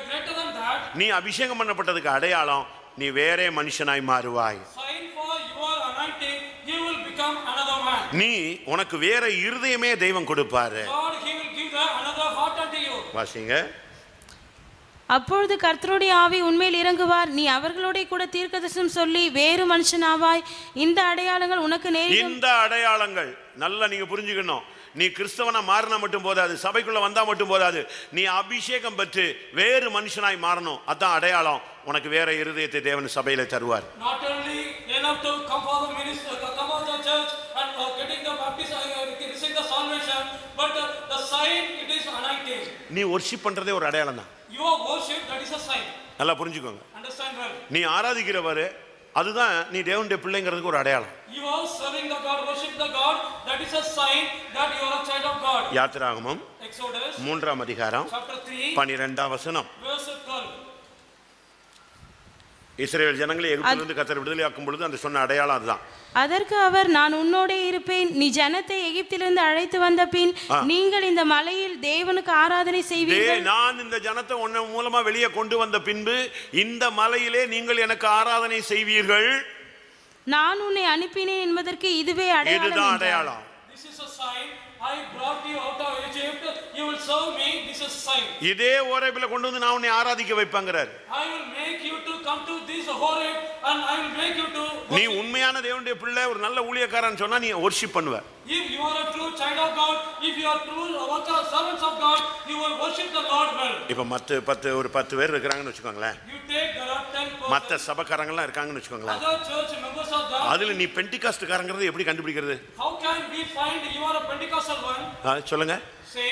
Greater than that, நீ அபிஷேகம் பண்ணப்பட்டதுக்கு அடையாளம் நீ வேறே மனுஷனாய் மாறுவாய். sign for your anointing, you will become another man. நீ உனக்கு வேற இருதயமே தெய்வம் கொடுப்பாரு. God, he will give another heart unto you. வாசிங்க. அப்பொழுது கர்த்தருடைய ஆவி உண்மையில் இறங்குவார். நீ அவர்களோட கூட தீர்க்கதரிசனம் சொல்லி வேறு மனுஷனாவாய். இந்த அடையாளங்கள் உனக்கு நேரிடும். இந்த அடையாளங்கள் நல்லா நீங்க புரிஞ்சுக்கணும். நீ கிறிஸ்தவனா மாறினா மட்டும் போதாது, சபைக்குள்ள வந்தா மட்டும் போதாது, நீ அபிஷேகம் பெற்று வேறு மனுஷனாய் மாறணும். அதான் அடையாளம். உனக்கு வேற இருதயத்தை தேவன் சபையில தருவார். Not only enough to come for the ministry, come for the church and getting the baptism, receiving the salvation, but the sign it is anointing. நீ worship பண்றதே ஒரு அடையாளம் தான். Your worship, that is a sign. நல்லா புரிஞ்சுக்கோங்க. Understand well. நீ ஆராதிக்கிறவரு அதுதான் நீ தேவனுடைய பிள்ளைங்கிறதுக்கு ஒரு அடையாளம். You are serving the God, worship the God, that is a sign that you are a child of God. யாத்திராகமம் Exodus 3ஆம் அதிகாரம் chapter 3 12ஆம் வசனம். verse 12. இஸ்ரவேல் ஜனங்களை எகிப்திலிருந்து கர்த்தர் விடுதலையாக்கும் பொழுது அந்த சொன்ன அடையாளம் அதுதான். அதற்கு அவர், நான் உன்னோடே இருப்பேன், நீ ஜனத்தை எகிப்திலிருந்து அழைத்து வந்த பின் நீங்கள் இந்த மலையில் தேவனுக்கு ஆராதனை செய்வீர்கள். நான் இந்த ஜனத்தை உன்ன மூலமா வெளியே கொண்டு வந்த பின்பு இந்த மலையிலே நீங்கள் எனக்கு ஆராதனை செய்வீர்கள். நான் உன்னை அனுப்பினேன் என்பதற்கு இதுவே அடையாளம். This is a sign. I brought you out of Egypt. You will serve me. This is a sign. இதே ஓரேபில கொண்டு வந்து நான் உன்னை ஆராதிக்க வைப்பேங்கறார். I will make you to come to this Horeb and I will make you to. நீ உண்மையான தேவனுடைய பிள்ளை, ஒரு நல்ல ஊழியக்காரன் சொன்னா நீ worship பண்ணுவ. If you are a true child of God, if you are true worker, servants of God, you will worship the Lord well. இப்ப ஒரு 10 பேர் இருக்காங்கன்னு வெச்சுக்கோங்களேன். You take there are 10 persons. மத்த சபைக்காரங்களா இருக்காங்கன்னு வெச்சுக்கோங்களேன். Other church members of God. அதுல நீ பெண்டிகாஸ்ட்காரங்கறதை எப்படி கண்டுபிடிக்கிறது? How can we find you are a Pentecostal one? சொல்லுங்க. Say.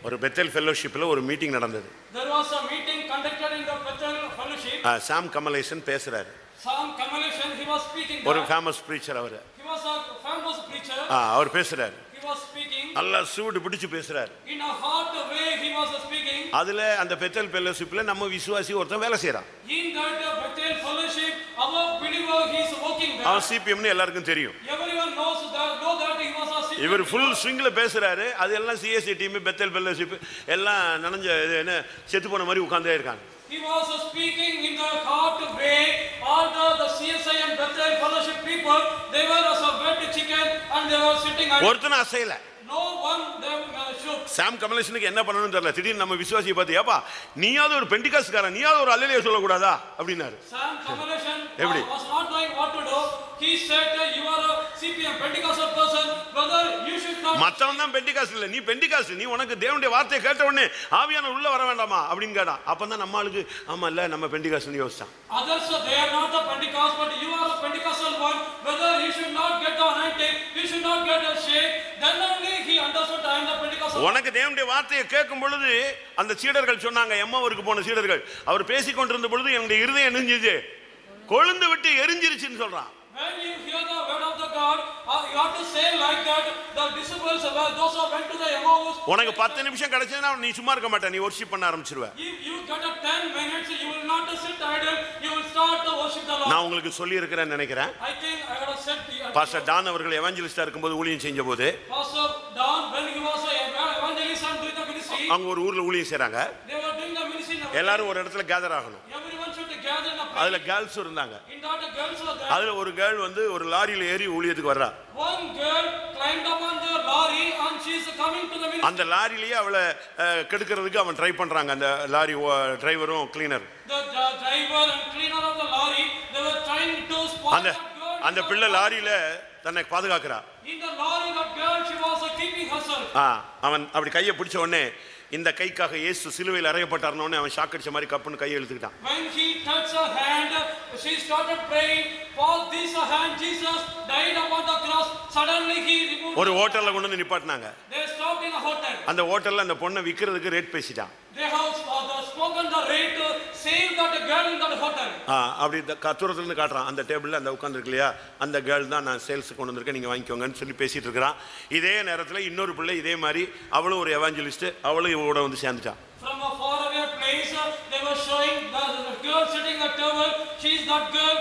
ஒரு பெத்தேல் ஃபெல்லோஷிப்ல ஒரு மீட்டிங் நடந்தது. There was a meeting conducted in the Bethel fellowship. சாம் கமலேசன் பேசுறாரு. Sam Kamaleshan, he was speaking. ஒரு ஃபேமஸ் பிரீச்சர் அவரு. He was a famous preacher. அவர் பேசுறாரு. He was speaking. நல்லா சூடு பிடிச்சு பேசுறாரு. In a hot way he was speaking. அதுல அந்த பெத்தேல் ஃபெல்லோஷிப்ல நம்ம விசுவாசி ஒருத்தன் வேலை செய்றான். In that Bethel fellowship, our believer he is working there. அவன் சிபிஎம்னு எல்லாருக்கும் தெரியும். Everyone knows that he was a CPM. இவர் ஃபுல் ஸ்விங்ல பேசுறாரு. அது எல்லாம் சிஎஸ்சி டீம் பெத்தேல் ஃபெல்லோஷிப் எல்லாம் நனஞ்ச என்ன செத்து போன மாதிரி உட்கார்ந்தே இருக்காங்க. He was speaking in the hot way. All the CSI and Bethel fellowship people, they were as a wet chicken and they were sitting. ஒருத்தன அசையல. No one them shook. சாம் கமலேஷனுக்கு என்ன பண்ணணும்னு தெரியல. திடீர்னு நம்ம விசுவாசியை பார்த்து, ஏப்பா நீயாவது ஒரு பெண்டிகாஸ்ட்காரன், நீயாவது ஒரு அல்லேலூயா சொல்லக்கூடாதா அப்படின்னாரு. Sam Kamaleshan எப்படி? was not knowing what to do. He said, you are a CPM Pentecostal person, brother, you should not. மத்தவன் தான் பெண்டிகாஸ்ட் இல்ல, நீ பெண்டிகாஸ்ட். நீ உனக்கு தேவனுடைய வார்த்தையை கேட்ட உடனே ஆவியானவர் உள்ள வர வேண்டாமா அப்படின்னு கேட்டான். அப்பதான் நம்ம ஆளுக்கு ஆமா இல்ல நம்ம பெண்டிகாஸ்ட்னு யோசிச்சான். Others they are not a Pentecost, but you are a Pentecostal one, brother, you should not get the anointing, you should not get a shake. Then only he understood I am the Pentecostal. உனக்கு தேவனுடைய வார்த்தையை கேட்கும் பொழுது அந்த சீடர்கள் சொன்னாங்க, எம்மாவூருக்கு போன சீடர்கள், அவர் பேசிக் கொண்டிருந்த பொழுது என்னுடைய இருதயம் நெஞ்சிச்சு கொழுந்து விட்டு எரிஞ்சிருச்சுன்னு சொல்றான். When you hear the word of the God, you have to say like that. The disciples, those who went to the Emmaus. உனக்கு 10 நிமிஷம் கிடைச்சதுனா நீ சும்மா இருக்க மாட்ட, நீ worship பண்ண ஆரம்பிச்சிடுவ. If you get a 10 minutes, you will not sit idle. You will start to worship the Lord. நான் உங்களுக்கு சொல்லி இருக்கிறேன்னு நினைக்கிறேன். I think I have said the pastor Don அவர்கள் எவாஞ்சலிஸ்டா இருக்கும்போது ஊழியம் செஞ்சபோது, Pastor Don, when he was an evangelist and doing the ministry, அவங்க ஒரு ஊர்ல ஊழியம் செய்றாங்க. they were doing the ministry. எல்லாரும் ஒரு இடத்துல கேதர் ஆகணும். Everyone should gather in a place. அதுல கேர்ள்ஸ் இருந்தாங்க. In that girls were there. அதுல ஒரு கேர்ள் வந்து ஒரு லாரியில ஏறி ஊழியத்துக்கு வர்றா. One girl climbed up on the lorry and she is coming to the ministry. அந்த லாரியிலேயே அவளை கெடுக்கிறதுக்கு அவன் ட்ரை பண்றாங்க, அந்த லாரி டிரைவரும் cleaner. The driver and cleaner of the lorry, they were trying to spoil அந்த that அந்த girl. பிள்ளை லாரியில தன்னை பாதுகாக்கிறா. In the lorry, that girl, she was keeping herself. அவன் அப்படி கையை பிடிச்ச உடனே இந்த கைக்காக இயேசு சிலுவையில் அறையப்பட்டார்னு அவன் ஷாக் அடிச்ச மாதிரி கப்புன்னு கையை இழுத்துக்கிட்டான். When he touched her hand, she started praying. For this hand, Jesus died upon the cross. Suddenly he removed. ஒரு ஹோட்டல்ல கொண்டு வந்து நிப்பாட்டினாங்க. They stopped in a hotel. அந்த ஹோட்டல்ல அந்த பொண்ணை விக்கிறதுக்கு rate பேசிட்டான். They have spoken the rate to save that girl in that hotel. அப்படி தூரத்துல இருந்து காட்டுறான். அந்த டேபிள்ல அந்த உட்கார்ந்து இருக்கு இல்லையா, அந்த கேர்ள் தான் நான் சேல்ஸ் கொண்டு வந்திருக்கேன், நீங்க வாங்கிக்கோங்கன்னு சொல்லி பேசிட்டு இருக்கிறான். இதே நேரத்துல இன்னொரு பிள்ளை இதே மாதிரி அவளும் ஒரு எவாஞ்சலிஸ்ட், அவளும் இவரோட வந்து சேர்ந்துட்டான். From a far away place, they were showing the girl sitting at table. She is that girl.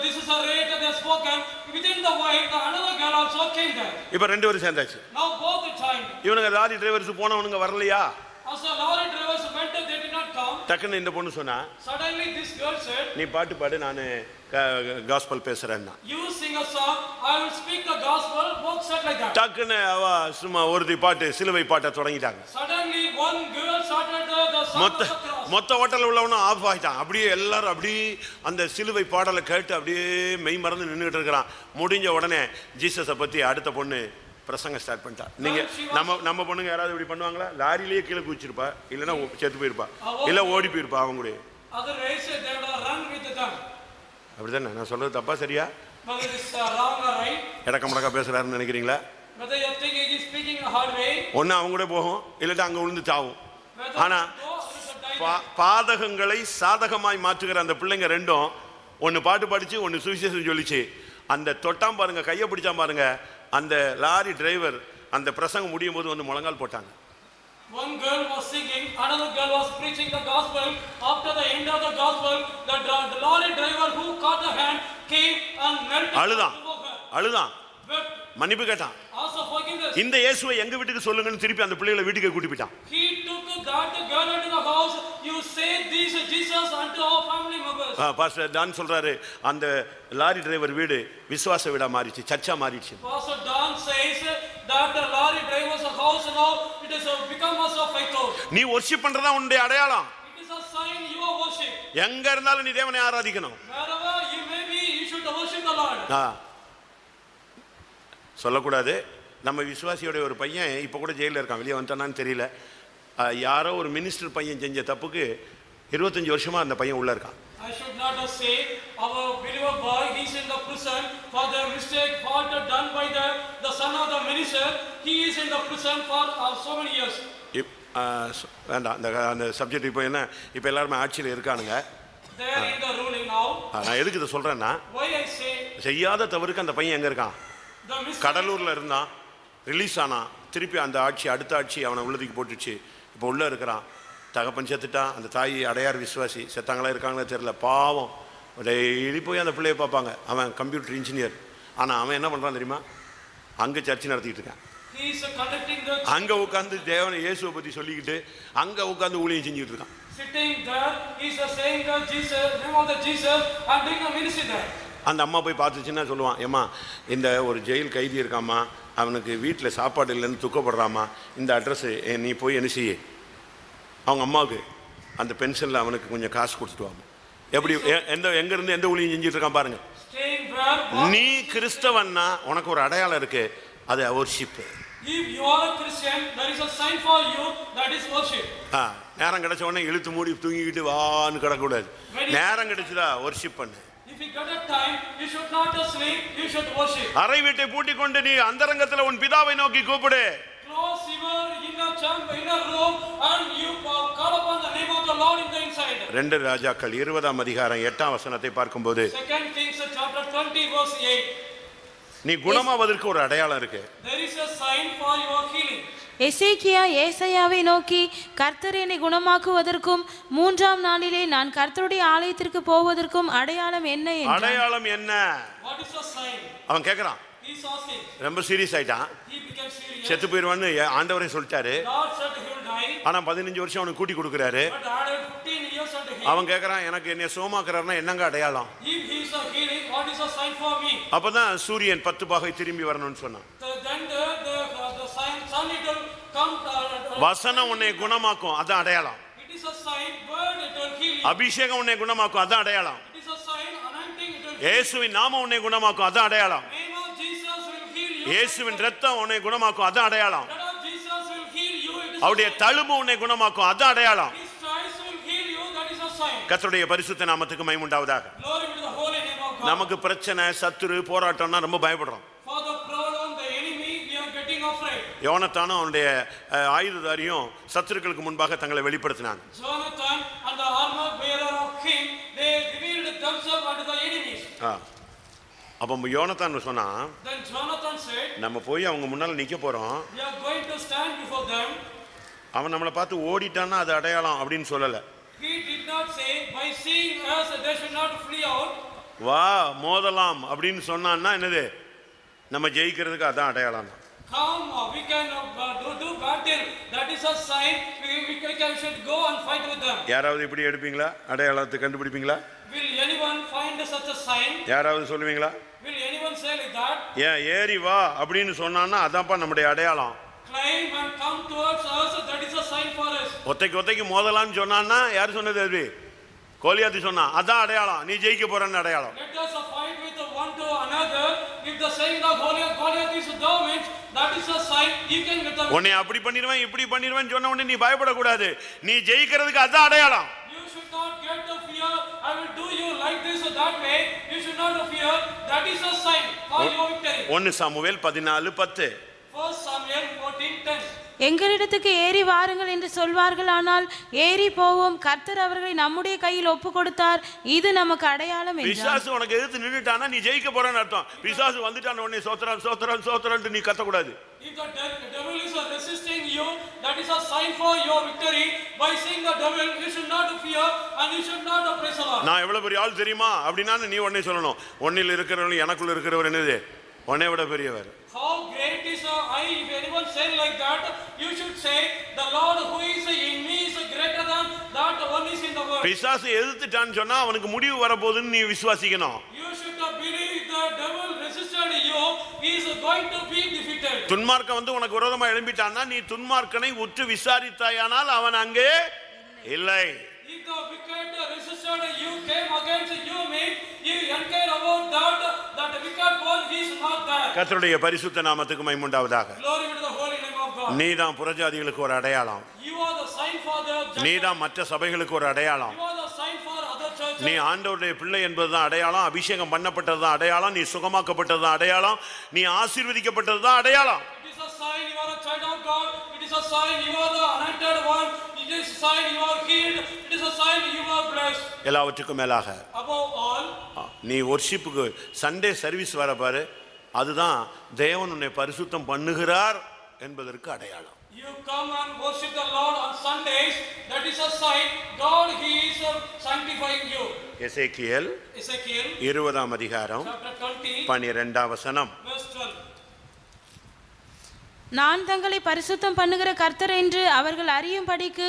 This is a rate they have spoken. Within the while, the another girl also came there. இப்ப ரெண்டு பேரும் சேர்ந்தாச்சு. Now both joined. இவனுங்க lorry drivers போனவனுங்க வரலையா? As the lorry drivers went, they did not come. டக்குன்னு இந்த பொண்ணு சொன்னா, Suddenly this girl said, நீ பாட்டு பாடு, நான் gospel பேசுறேன்னா. you sing a song, I will speak the gospel. Both said like that. டக்குன்னு அவ சும்மா ஒருத்தி பாட்டு சிலுவை பாட்டை தொடங்கிட்டாங்க. Suddenly one girl started the song of the cross. மொத்த ஹோட்டல்ல உள்ளவனும் ஆஃப் ஆயிட்டான். அப்படியே எல்லாரும் அப்படியே அந்த சிலுவை பாடலை கேட்டு அப்படியே மெய் மறந்து நின்றுகிட்டு இருக்கிறான். முடிஞ்ச உடனே ஜீசஸை பத்தி அடுத்த பொண்ணு பிரசங்க ஸ்டார்ட் பண்ணிட்டா. நீங்க நம்ம பொண்ணுங்க யாராவது இப்படி பண்ணுவாங்களா? லாரியிலேயே கீழே குதிச்சிருப்பா, இல்லைன்னா செத்து போயிருப்பா, இல்ல ஓடி போயிருப்பா அவங்க கூட. Other race they would run with them. அப்படிதானே? நான் சொல்றது தப்பா சரியா? But it is wrong or right? இடக்க முடக்கா பேசுறாருன்னு நினைக்கிறீங்களா? Whether you think he is speaking in a hard way, ஒன்னு அவங்க கூட போகும், இல்லாட்டா அங்க விழுந்து சாவும். ஆனா பாதகங்களை சாதகமாய் மாற்றுகிற அந்த பிள்ளைங்க ரெண்டும் ஒன்று பாட்டு படிச்சு ஒன்று சுவிசேஷம் சொல்லிச்சு. அந்த தொட்டாம் பாருங்க, கையை பிடிச்சா பாருங்க, அந்த லாரி டிரைவர் அந்த பிரசங்கம் முடியும் போது வந்து முழங்கால் போட்டாங்க. One girl was singing, another girl was preaching the gospel. After the end of the gospel, the lorry driver who caught the hand came and knelt before her. அழுதான், மன்னிப்பு கேட்டான். Also forgiveness. இந்த இயேசுவை எங்க வீட்டுக்கு சொல்லுங்கன்னு திருப்பி அந்த பிள்ளைகளை வீட்டுக்கு கூட்டி போயிட்டான். He took that girl into the house. You say this Jesus unto our family members. Pastor Don சொல்றாரு, அந்த லாரி டிரைவர் வீடு விசுவாச வீடா மாறிச்சு, சர்ச்சா மாறிச்சு. Pastor Don says that the lorry driver's house now it is become a faith. நீ worship பண்றதா உன்னுடைய அடையாளம். It is a sign you are worship. எங்க இருந்தாலும் நீ தேவனை ஆராதிக்கணும். Wherever you may be, you should worship the Lord. சொல்லக்கூடாது. நம்ம விசுவாசியோட ஒரு பையன் இப்போ கூட ஜெயிலில் இருக்கான், வெளியே வந்துட்டானான்னு தெரியல. யாரோ ஒரு மினிஸ்டர் பையன் செஞ்ச தப்புக்கு 25 வருஷமா அந்த பையன் உள்ள இருக்கான். I should not say our believer boy, he is in the prison for the mistake fault done by the son of the minister. He is in the prison for so many years. வேண்டாம் அந்த subject. இப்போ என்ன, இப்போ எல்லாருமே ஆட்சியில் இருக்கானுங்க. They are in the ruling now. நான் எதுக்கு இதை சொல்றேன்னா, Why I say செய்யாத தவறுக்கு அந்த பையன் எங்க இருக்கான்? கடலூர்ல இருந்தான், ரிலீஸ் ஆனான், திருப்பி அந்த ஆட்சி அடுத்த ஆட்சி அவனை உள்ளதுக்கு போட்டுச்சு. இப்போ உள்ள இருக்கிறான், தகப்பன் செத்துட்டான், அந்த தாய் அடையார் விசுவாசி, செத்தாங்களா இருக்காங்களே தெரியல, பாவம். டெய்லி போய் அந்த பிள்ளையை பார்ப்பாங்க. அவன் கம்ப்யூட்டர் இன்ஜினியர். ஆனால் அவன் என்ன பண்ணுறான் தெரியுமா? அங்கே சர்ச்சை நடத்திட்டு இருக்கான். அங்க உட்கார்ந்து தேவனை இயேசுவை பற்றி சொல்லிக்கிட்டு அங்கே உட்கார்ந்து ஊழியம் செஞ்சுட்டு இருக்கான். அந்த அம்மா போய் பார்த்துச்சுன்னா சொல்லுவான், ஏம்மா இந்த ஒரு ஜெயில் கைதி இருக்காம்மா, அவனுக்கு வீட்டில் சாப்பாடு இல்லைன்னு துக்கப்படுறாமா, இந்த அட்ரஸ் நீ போய் என்ன செய்ய, அவங்க அம்மாவுக்கு அந்த பென்ஷனில் அவனுக்கு கொஞ்சம் காசு கொடுத்துட்டு வாங்க. எப்படி எங்கேருந்து எந்த ஊழியம் செஞ்சுட்டு இருக்கான் பாருங்க. நீ கிறிஸ்தவன்னா உனக்கு ஒரு அடையாளம் இருக்கு, அது வொர்ஷிப். நேரம் கிடைச்ச உடனே இழுத்து மூடி தூங்கிக்கிட்டு வான்னு கிடக்கூடாது. நேரம் கிடைச்சதா வொர்ஷிப் பண்ணு. அறை வீட்டை பூட்டிக் கொண்டு நீ அந்தரங்கத்தில் உன் பிதாவை நோக்கி கூப்பிடு. ரெண்டு ராஜாக்கள் 20ஆம் அதிகாரம் 8ஆம் வசனத்தை பார்க்கும்போது நீ குணமாவதற்கு ஒரு அடையாளம் இருக்கு. எசேக்கியா ஏசாயாவை நோக்கி, கர்த்தர் என்னை குணமாக்குவதற்கும் 3ஆம் நாளிலே நான் கர்த்தருடைய ஆலயத்திற்கு போவதற்கும் அடையாளம் என்ன? அடையாளம் என்ன? அவன் கேட்கிறான். ரொம்ப சீரியஸ் ஆயிட்டான். செத்து போயிடுவான்னு ஆண்டவரே சொல்லிட்டாரு. ஆனா 15 வருஷம் அவனுக்கு கூட்டி கொடுக்குறாரு. அவன் கேட்கறான், எனக்கு என்னை சோமாக்குறாருன்னா என்னங்க அடையாளம்? அப்பதான் சூரியன் 10 பாகை திரும்பி வரணும்னு சொன்னான். வசனம் உன்னை குணமாக்கும், அதான் அடையாளம். அபிஷேகம் உன்னை குணமாக்கும், அதான் அடையாளம். இயேசுவின் நாமம் உன்னை குணமாக்கும், அதான் அடையாளம். இயேசுவின் ரத்தம் உன்னை குணமாக்கும், அதான் அடையாளம். அவருடைய தழும்பு உன்னை குணமாக்கும், அதான் அடையாளம். கர்த்தருடைய பரிசுத்த நாமத்துக்கு மகிமை உண்டாவதாக. நமக்கு பிரச்சனை, சத்துரு, போராட்டம்னா ரொம்ப பயப்படுறோம். யோனத்தானும் அவனுடைய ஆயுததாரியும் சத்துருக்களுக்கு முன்பாக தங்களை வெளிப்படுத்தினாங்க. அப்போ யோனத்தான் சொன்னா, நம்ம போய் அவங்க முன்னால நிக்க போறோம், அவன் நம்மளை பார்த்து ஓடிட்டான்னா அது அடையாளம் அப்படின்னு சொல்லல. வா மோதலாம் அப்படின்னு சொன்னான்னா என்னது, நம்ம ஜெயிக்கிறதுக்கு அதான் அடையாளம். Come, we can do battle. That is a sign. We should go and fight with them. யாராவது இப்படி எடுப்பீங்களா? அடையாளத்தை கண்டுபிடிப்பீங்களா? Will anyone find such a sign? யாராவது சொல்லுவீங்களா? Will anyone say like that? ஏறி வா அப்படின்னு சொன்னான்னா அதான்ப்பா நம்முடைய அடையாளம். Climb and come towards us. That is a sign for us. ஒத்தைக்கு மோதலாம்னு சொன்னான்னா யார் சொன்னது? அது கோலியாத்து சொன்னா, அதான் அடையாளம், நீ ஜெயிக்க போறன்னு அடையாளம். Let us fight with one to another. If the saying of Goliath is thou means, that is a sign you can get the. உன்னை அப்படி பண்ணிடுவேன் இப்படி பண்ணிடுவேன் சொன்ன உடனே நீ பயப்படக்கூடாது. நீ ஜெயிக்கிறதுக்கு அதான் அடையாளம். You should not get the fear. I will do you like this or that way. You should not fear. That is a sign for your victory. 1 Samuel 14:10. 1 Samuel 14:10. எங்களிடத்துக்கு ஏறி வாருங்கள் என்று சொல்வார்கள், ஆனால் ஏறி போவோம், கர்த்தர் அவர்களை நம்முடைய கையில் ஒப்பு கொடுத்தார், இது நமக்கு அடையாளம் என்றார். பிசாசு உனக்கு எதிர்த்து நின்னுட்டானா நீ ஜெயிக்க போறன்னு அர்த்தம். பிசாசு வந்துட்டான உடனே சோத்ரம் சோத்ரம் சோத்ரம்னு நீ கத்தக்கூடாது. If the devil is resisting you, that is a sign for your victory. By seeing the devil, you should not fear and you should not praise the Lord. நான் எவ்வளவு பெரிய ஆள் தெரியுமா அப்படினா நீ உடனே சொல்லணும், ஒன்னில் இருக்கிறவன் எனக்குள்ள இருக்கிறவர் என்னது, உன்னை விட பெரியவர். How great is I? If anyone say like that, you should say the Lord who is in me is greater than that one is in the world. பிசாசு எதிர்த்துட்டான்னு சொன்னா அவனுக்கு முடிவு வரப்போகுதுன்னு நீ விசுவாசிக்கணும். You should believe the devil resisted you, he is going to be defeated. துன்மார்க்கன் வந்து உனக்கு விரோதமா எழும்பிட்டான்னா நீ துன்மார்க்கனை உற்று விசாரித்தாயானால் அவன் அங்கே இல்லை. If the wicked resisted you, came against you, you inquire about that wicked one, he is not there. கர்த்தருடைய பரிசுத்த நாமத்துக்கு மகிமை உண்டாவதாக. Glory be to the holy name of God. நீதான் புறஜாதிகளுக்கு ஒரு அடையாளம். You are the sign for the Gentiles. நீதான் மற்ற சபைகளுக்கு ஒரு அடையாளம். You are the sign for other churches. நீ ஆண்டவருடைய பிள்ளை என்பதுதான் அடையாளம், அபிஷேகம் பண்ணப்பட்டதுதான் அடையாளம், நீ சுகமாக்கப்பட்டதுதான் அடையாளம், நீ ஆசீர்வதிக்கப்பட்டதுதான் அடையாளம். It is a sign you are a child of God. It is a sign you are the anointed one. It is a sign you are healed. It is a sign you are blessed. எல்லாவற்றுக்கும் மேலாக Above all, நீ வொர்ஷிப்புக்கு Sunday service வர பாரு, அதுதான் தேவன் உன்னை பரிசுத்தம் பண்ணுகிறார் என்பதற்கு அடையாளம். you come and worship the Lord on Sundays. That is a sign God he is sanctifying you. Ezekiel Ezekiel 20 அதிகாரம் chapter 20 12 வசனம். verse 12. நான் தங்களை பரிசுத்தம் பண்ணுகிற கர்த்தர் என்று அவர்கள் அறியும்படிக்கு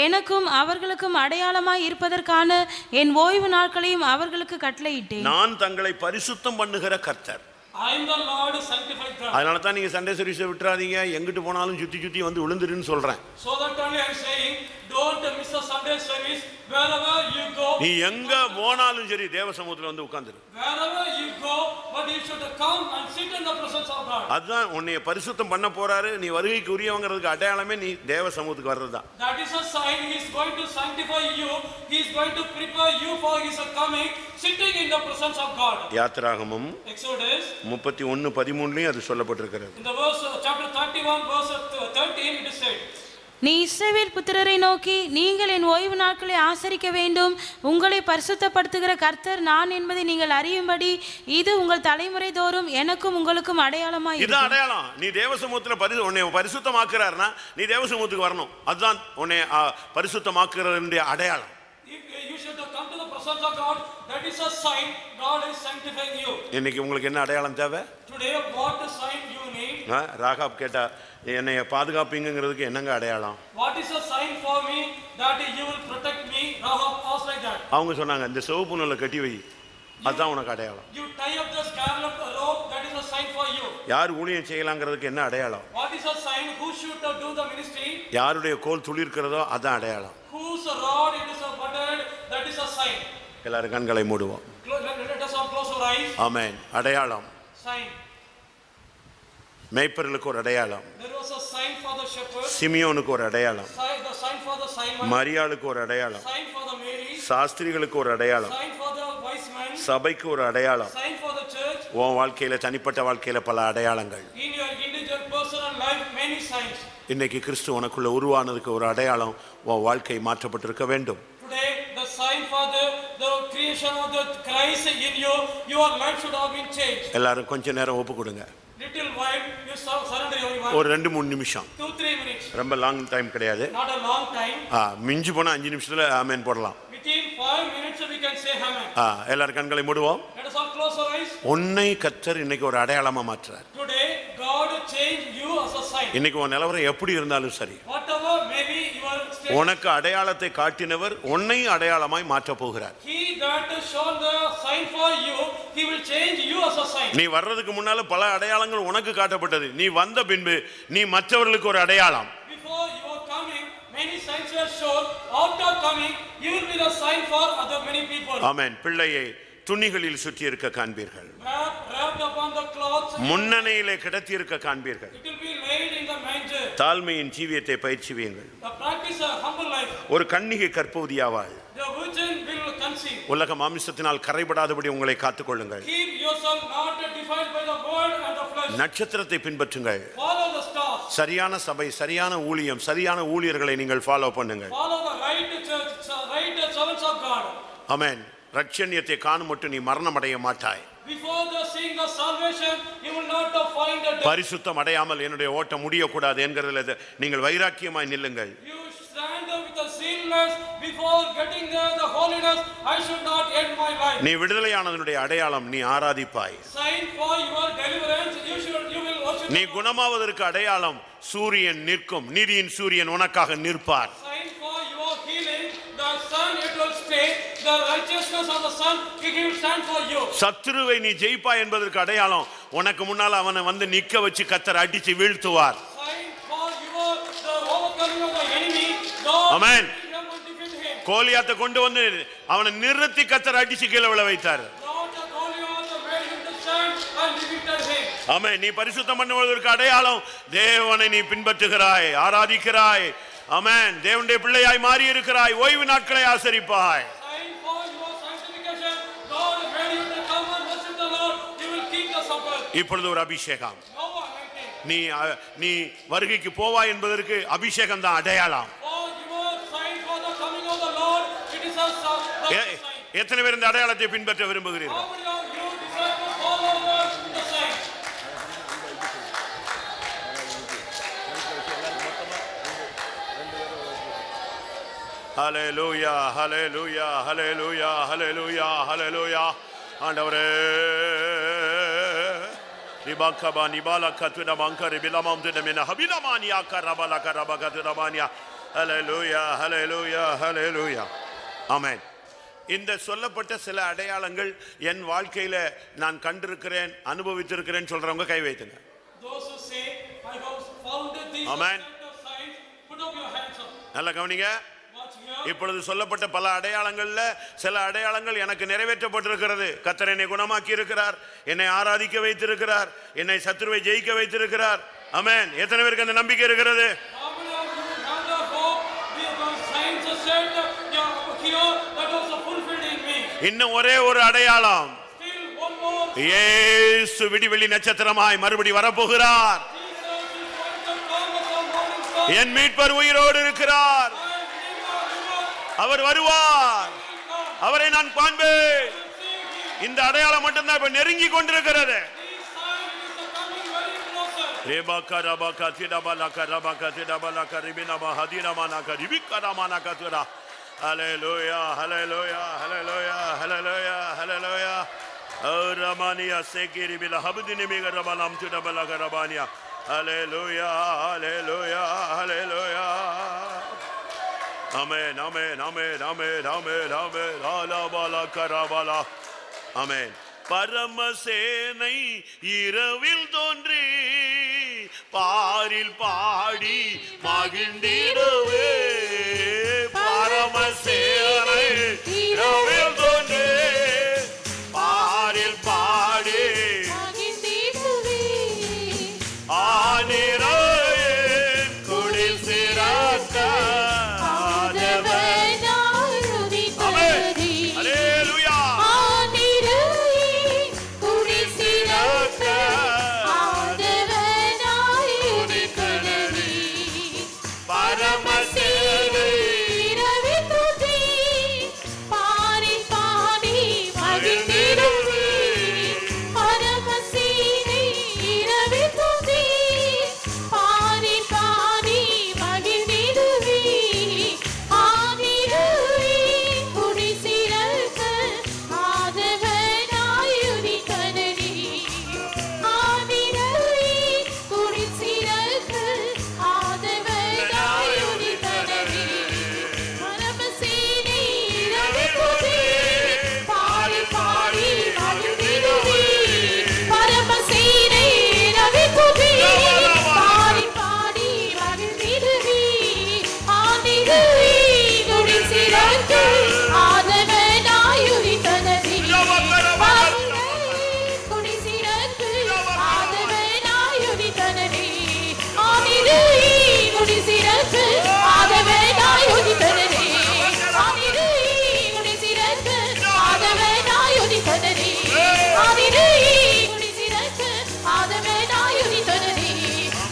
எனக்கும் அவர்களுக்கும் அடையாளமாய் இருப்பதற்கான என் ஓய்வு நாட்களையும் அவர்களுக்கு கட்டளையிட்டேன். நான் தங்களை பரிசுத்தம் பண்ணுகிற கர்த்தர். I am the Lord sanctified God. அதனால தான் நீங்க சண்டே சர்வீஸை விட்டுறாதீங்க, எங்கிட்டு போனாலும் சுத்தி சுத்தி வந்து விழுந்துருன்னு சொல்றேன். So that only I am saying, don't miss the Sunday service. Wherever you go, நீ எங்க போனாலும் சரி தேவ சமூகத்துல வந்து உட்கார்ந்துரு. wherever you go, but you should come and sit in the presence of God. அதுதான் உன்னை பரிசுத்தம் பண்ண போறாரு. நீ வருகைக்கு உரியவங்கிறதுக்கு அடையாளமே நீ தேவ சமூகத்துக்கு வர்றதுதான். That is a sign he is going to sanctify you. He is going to prepare you for his coming, sitting in the presence of God. யாத்திராகமம் Exodus 31:13 அது சொல்லப்பட்டிருக்கிறது. in the verse chapter 31 verse 13 it is said, நீ இஸ்ரவேல் புத்திரரை நோக்கி, நீங்கள் என் ஓய்வு நாட்களை ஆசரிக்க வேண்டும், உங்களை பரிசுத்தப்படுத்துகிற கர்த்தர் நான் என்பதை நீங்கள் அறியும்படி இது உங்கள் தலைமுறை தோறும் எனக்கும் உங்களுக்கும் அடையாளமாய் இது அடையாளம். நீ தேவ சமூகத்துல உன்னை பரிசுத்தமாக்குறாருன்னா நீ தேவ சமூகத்துக்கு வரணும். அதுதான் உன்னை பரிசுத்தமாக்குறதுடைய அடையாளம். if you should come to the presence of God, that is a sign God is sanctifying you. இன்னைக்கு உங்களுக்கு என்ன அடையாளம் தேவை? Today what sign you need? Rahab கேட்டா என்னை பாதுகாப்பீங்கிறதுக்கு என்னங்க அடையாளம்? What is a sign for me that you will protect me? Rahab asked like that. அவங்க சொன்னாங்க இந்த சிவப்பு நூலை கட்டி வை, அதுதான் உனக்கு அடையாளம். You tie up the scarlet rope, that is a sign for you. யார் ஊழியம் செய்யலாங்கிறதுக்கு என்ன அடையாளம்? What is a sign? Who should do the ministry? யாருடைய கோல் துளிர்க்கிறதோ அதான் அடையாளம். Whose rod it is budded, that is a sign. எல்லாரும் கண்களை மூடுவோம். Let us all close our eyes. ஆமென். அடையாளம். Sign. மேய்ப்பர்களுக்கு ஒரு அடையாளம். There was a sign for the shepherd. சிமியோனுக்கு ஒரு அடையாளம். The sign for the Simon. மரியாளுக்கு ஒரு அடையாளம். Sign for the Mary. சாஸ்திரிகளுக்கு ஒரு அடையாளம். Sign for the wise men. சபைக்கு ஒரு அடையாளம். Sign for the church. உன் வாழ்க்கையில தனிப்பட்ட வாழ்க்கையில பல அடையாளங்கள். In your individual personal life, many signs. இன்னைக்கு கிறிஸ்து உனக்குள்ள உருவானதுக்கு ஒரு அடையாளம், உன் வாழ்க்கை மாற்றப்பட்டிருக்க வேண்டும். Today, the sign for the creation of the Christ in you, your life should have been changed. எல்லாரும் கொஞ்ச நேரம் ஒப்பு கொடுங்க. Little while, you surrender your life. ஒரு 2-3 நிமிஷம். 2-3 minutes. ரொம்ப லாங் டைம் கிடையாது. Not a long time. மிஞ்சி போனா 5 நிமிஷத்துல ஆமென் போடலாம். Within 5 minutes, we can say amen. எல்லாரும் கண்களை மூடுவோம். Let us all close our eyes. உன்னை கர்த்தர் இன்னைக்கு ஒரு அடையாளமா மாற்றுறார். Today, God changed you as a sign. இன்னைக்கு உன் நிலவரம் எப்படி இருந்தாலும் சரி, Whatever may be your state, உனக்கு அடையாளத்தை காட்டினவர் உன்னை அடையாளமாய் மாற்ற போகிறார். He that shown the sign for you, He will change you as a sign. நீ வர்றதுக்கு முன்னால பல அடையாளங்கள் உனக்கு காட்டப்பட்டது. நீ வந்த பின்பு நீ மற்றவர்களுக்கு ஒரு அடையாளம். Before your coming, many signs were shown. After coming, you will be the sign for other many people. ஆமென். பிள்ளையை துணிகளில் சுற்றி இருக்க காண்பீர்கள். Wrapped upon the cloths. முன்னணையிலே கிடத்தி இருக்க காண்பீர்கள். It will be laid in the manger. தாழ்மையின் ஜீவியத்தை பயிற்சிவீங்கள். The practice a humble life. ஒரு கன்னிகை கற்பவதியாவாள். The virgin will conceive. உலக மாமிசத்தினால் கரைபடாதபடி உங்களை காத்துக்கொள்ளுங்கள். Keep yourself not defiled by the world and the flesh. நட்சத்திரத்தை பின்பற்றுங்கள். Follow the stars. சரியான சபை, சரியான ஊழியம், சரியான ஊழியர்களை நீங்கள் ஃபாலோ பண்ணுங்கள். Follow the right church, right servants of God. ஆமென். ரட்சண்யத்தை காணும் மட்டும் நீ மரணம் அடைய மாட்டாய். Before the seeing the salvation, you will not find a death. பரிசுத்தம் அடையாமல் என்னுடைய ஓட்டம் முடியக்கூடாது என்கிறதுல நீங்கள் வைராக்கியமாய் நில்லுங்கள். You stand with the zealous before getting the holiness. I should not end my life. நீ விடுதலையானதனுடைய அடையாளம் நீ ஆராதிப்பாய். Sign for your deliverance, you will worship. நீ குணமாவதற்கு அடையாளம் சூரியன் நிற்கும், நீதியின் சூரியன் உனக்காக நிற்பார். Sign for your healing, the sun it will stay, the righteousness of the sun it will stand for you. சத்துருவை நீ ஜெயிப்பாய் என்பதற்கு அடையாளம் உனக்கு முன்னால் அவனை வந்து நிக்க வச்சு கர்த்தர் அடிச்சு வீழ்த்துவார். Sign for your the overcoming of the enemy. Amen. Defeat him. கோலியாத்தை கொண்டு வந்து அவனை நிறுத்தி கர்த்தர் அடிச்சு கீழே விழ வைத்தார். Lord the Goliath made him to stand and defeated him. ஆமென். நீ பரிசுத்தம் பண்ணுவதற்கு அடையாளம் தேவனை நீ பின்பற்றுகிறாய், ஆராதிக்கிறாய். ஆமென். தேவனுடைய பிள்ளையாய் மாறி இருக்கிறாய், ஓய்வு நாட்களை ஆசரிப்பாய். Sign for your sanctification. God made you to come and worship the Lord. You will keep the Sabbath. இப்பொழுது ஒரு அபிஷேகம். No anointing. நீ வருகைக்கு போவாய் என்பதற்கு அபிஷேகம் தான் அடையாளம். For your sign for the coming of the Lord, it is a sign. எத்தனை பேர் இந்த அடையாளத்தை பின்பற்ற விரும்புகிறீர்கள்? How many of you desire to follow the sign? ஹல்லேலூயா, ஹல்லேலூயா, ஹல்லேலூயா, ஹல்லேலூயா, ஹல்லேலூயா. ஆண்டவரே நிபாக்கபா நிபால கத்துன மங்கரி பிலமம் தினமின ஹபிலமானியா கரபல கரபக தினமானியா. ஹல்லேலூயா, ஹல்லேலூயா, ஹல்லேலூயா. ஆமென். இந்த சொல்லப்பட்ட சில அடையாளங்கள் என் வாழ்க்கையில நான் கண்டிருக்கிறேன், அனுபவித்திருக்கிறேன் சொல்றவங்க கை வைத்துங்க. Those who say I have found these Amen. signs, put up your hands up. நல்லா கவனிங்க. Watch here. இப்பொழுது சொல்லப்பட்ட பல அடையாளங்கள்ல சில அடையாளங்கள் எனக்கு நிறைவேற்றப்பட்டிருக்கிறது. கர்த்தர் என்னை குணமாக்கி இருக்கிறார், என்னை ஆராதிக்க வைத்திருக்கிறார், என்னை சத்துருவை ஜெயிக்க வைத்திருக்கிறார். ஆமென். எத்தனை பேருக்கு அந்த நம்பிக்கை இருக்கிறது? How many of you have the hope? The signs are said here that was fulfilled in me. இன்னும் ஒரே ஒரு அடையாளம். Still one more. இயேசு விடிவெள்ளி நட்சத்திரமாய் மறுபடி வரப்போகிறார். Jesus is going to come as a morning star. என் மீட்பர் உயிரோடு இருக்கிறார். அவர் வருவார், அவரை நான் காண்பேன். இந்த அடையாளம் மட்டும்தான் இப்ப நெருங்கி கொண்டிருக்கிறது. Hallelujah, hallelujah, hallelujah, hallelujah, hallelujah. Ramania sekiri bila habdini mega rabalam tu dabala garabania. Hallelujah, hallelujah, hallelujah. Amen, amen, amen, amen, amen, amen. Alabala karabala. Amen. பரமசேனை இரவில் தோன்றி பாரில் பாடி மகிழ்ந்திடுவே. பரமசேனை இரவில் தோன்றி பாரில் பாடி மகிழ்ந்திடுவே. ஆனிரையின் குடில் சிறக்க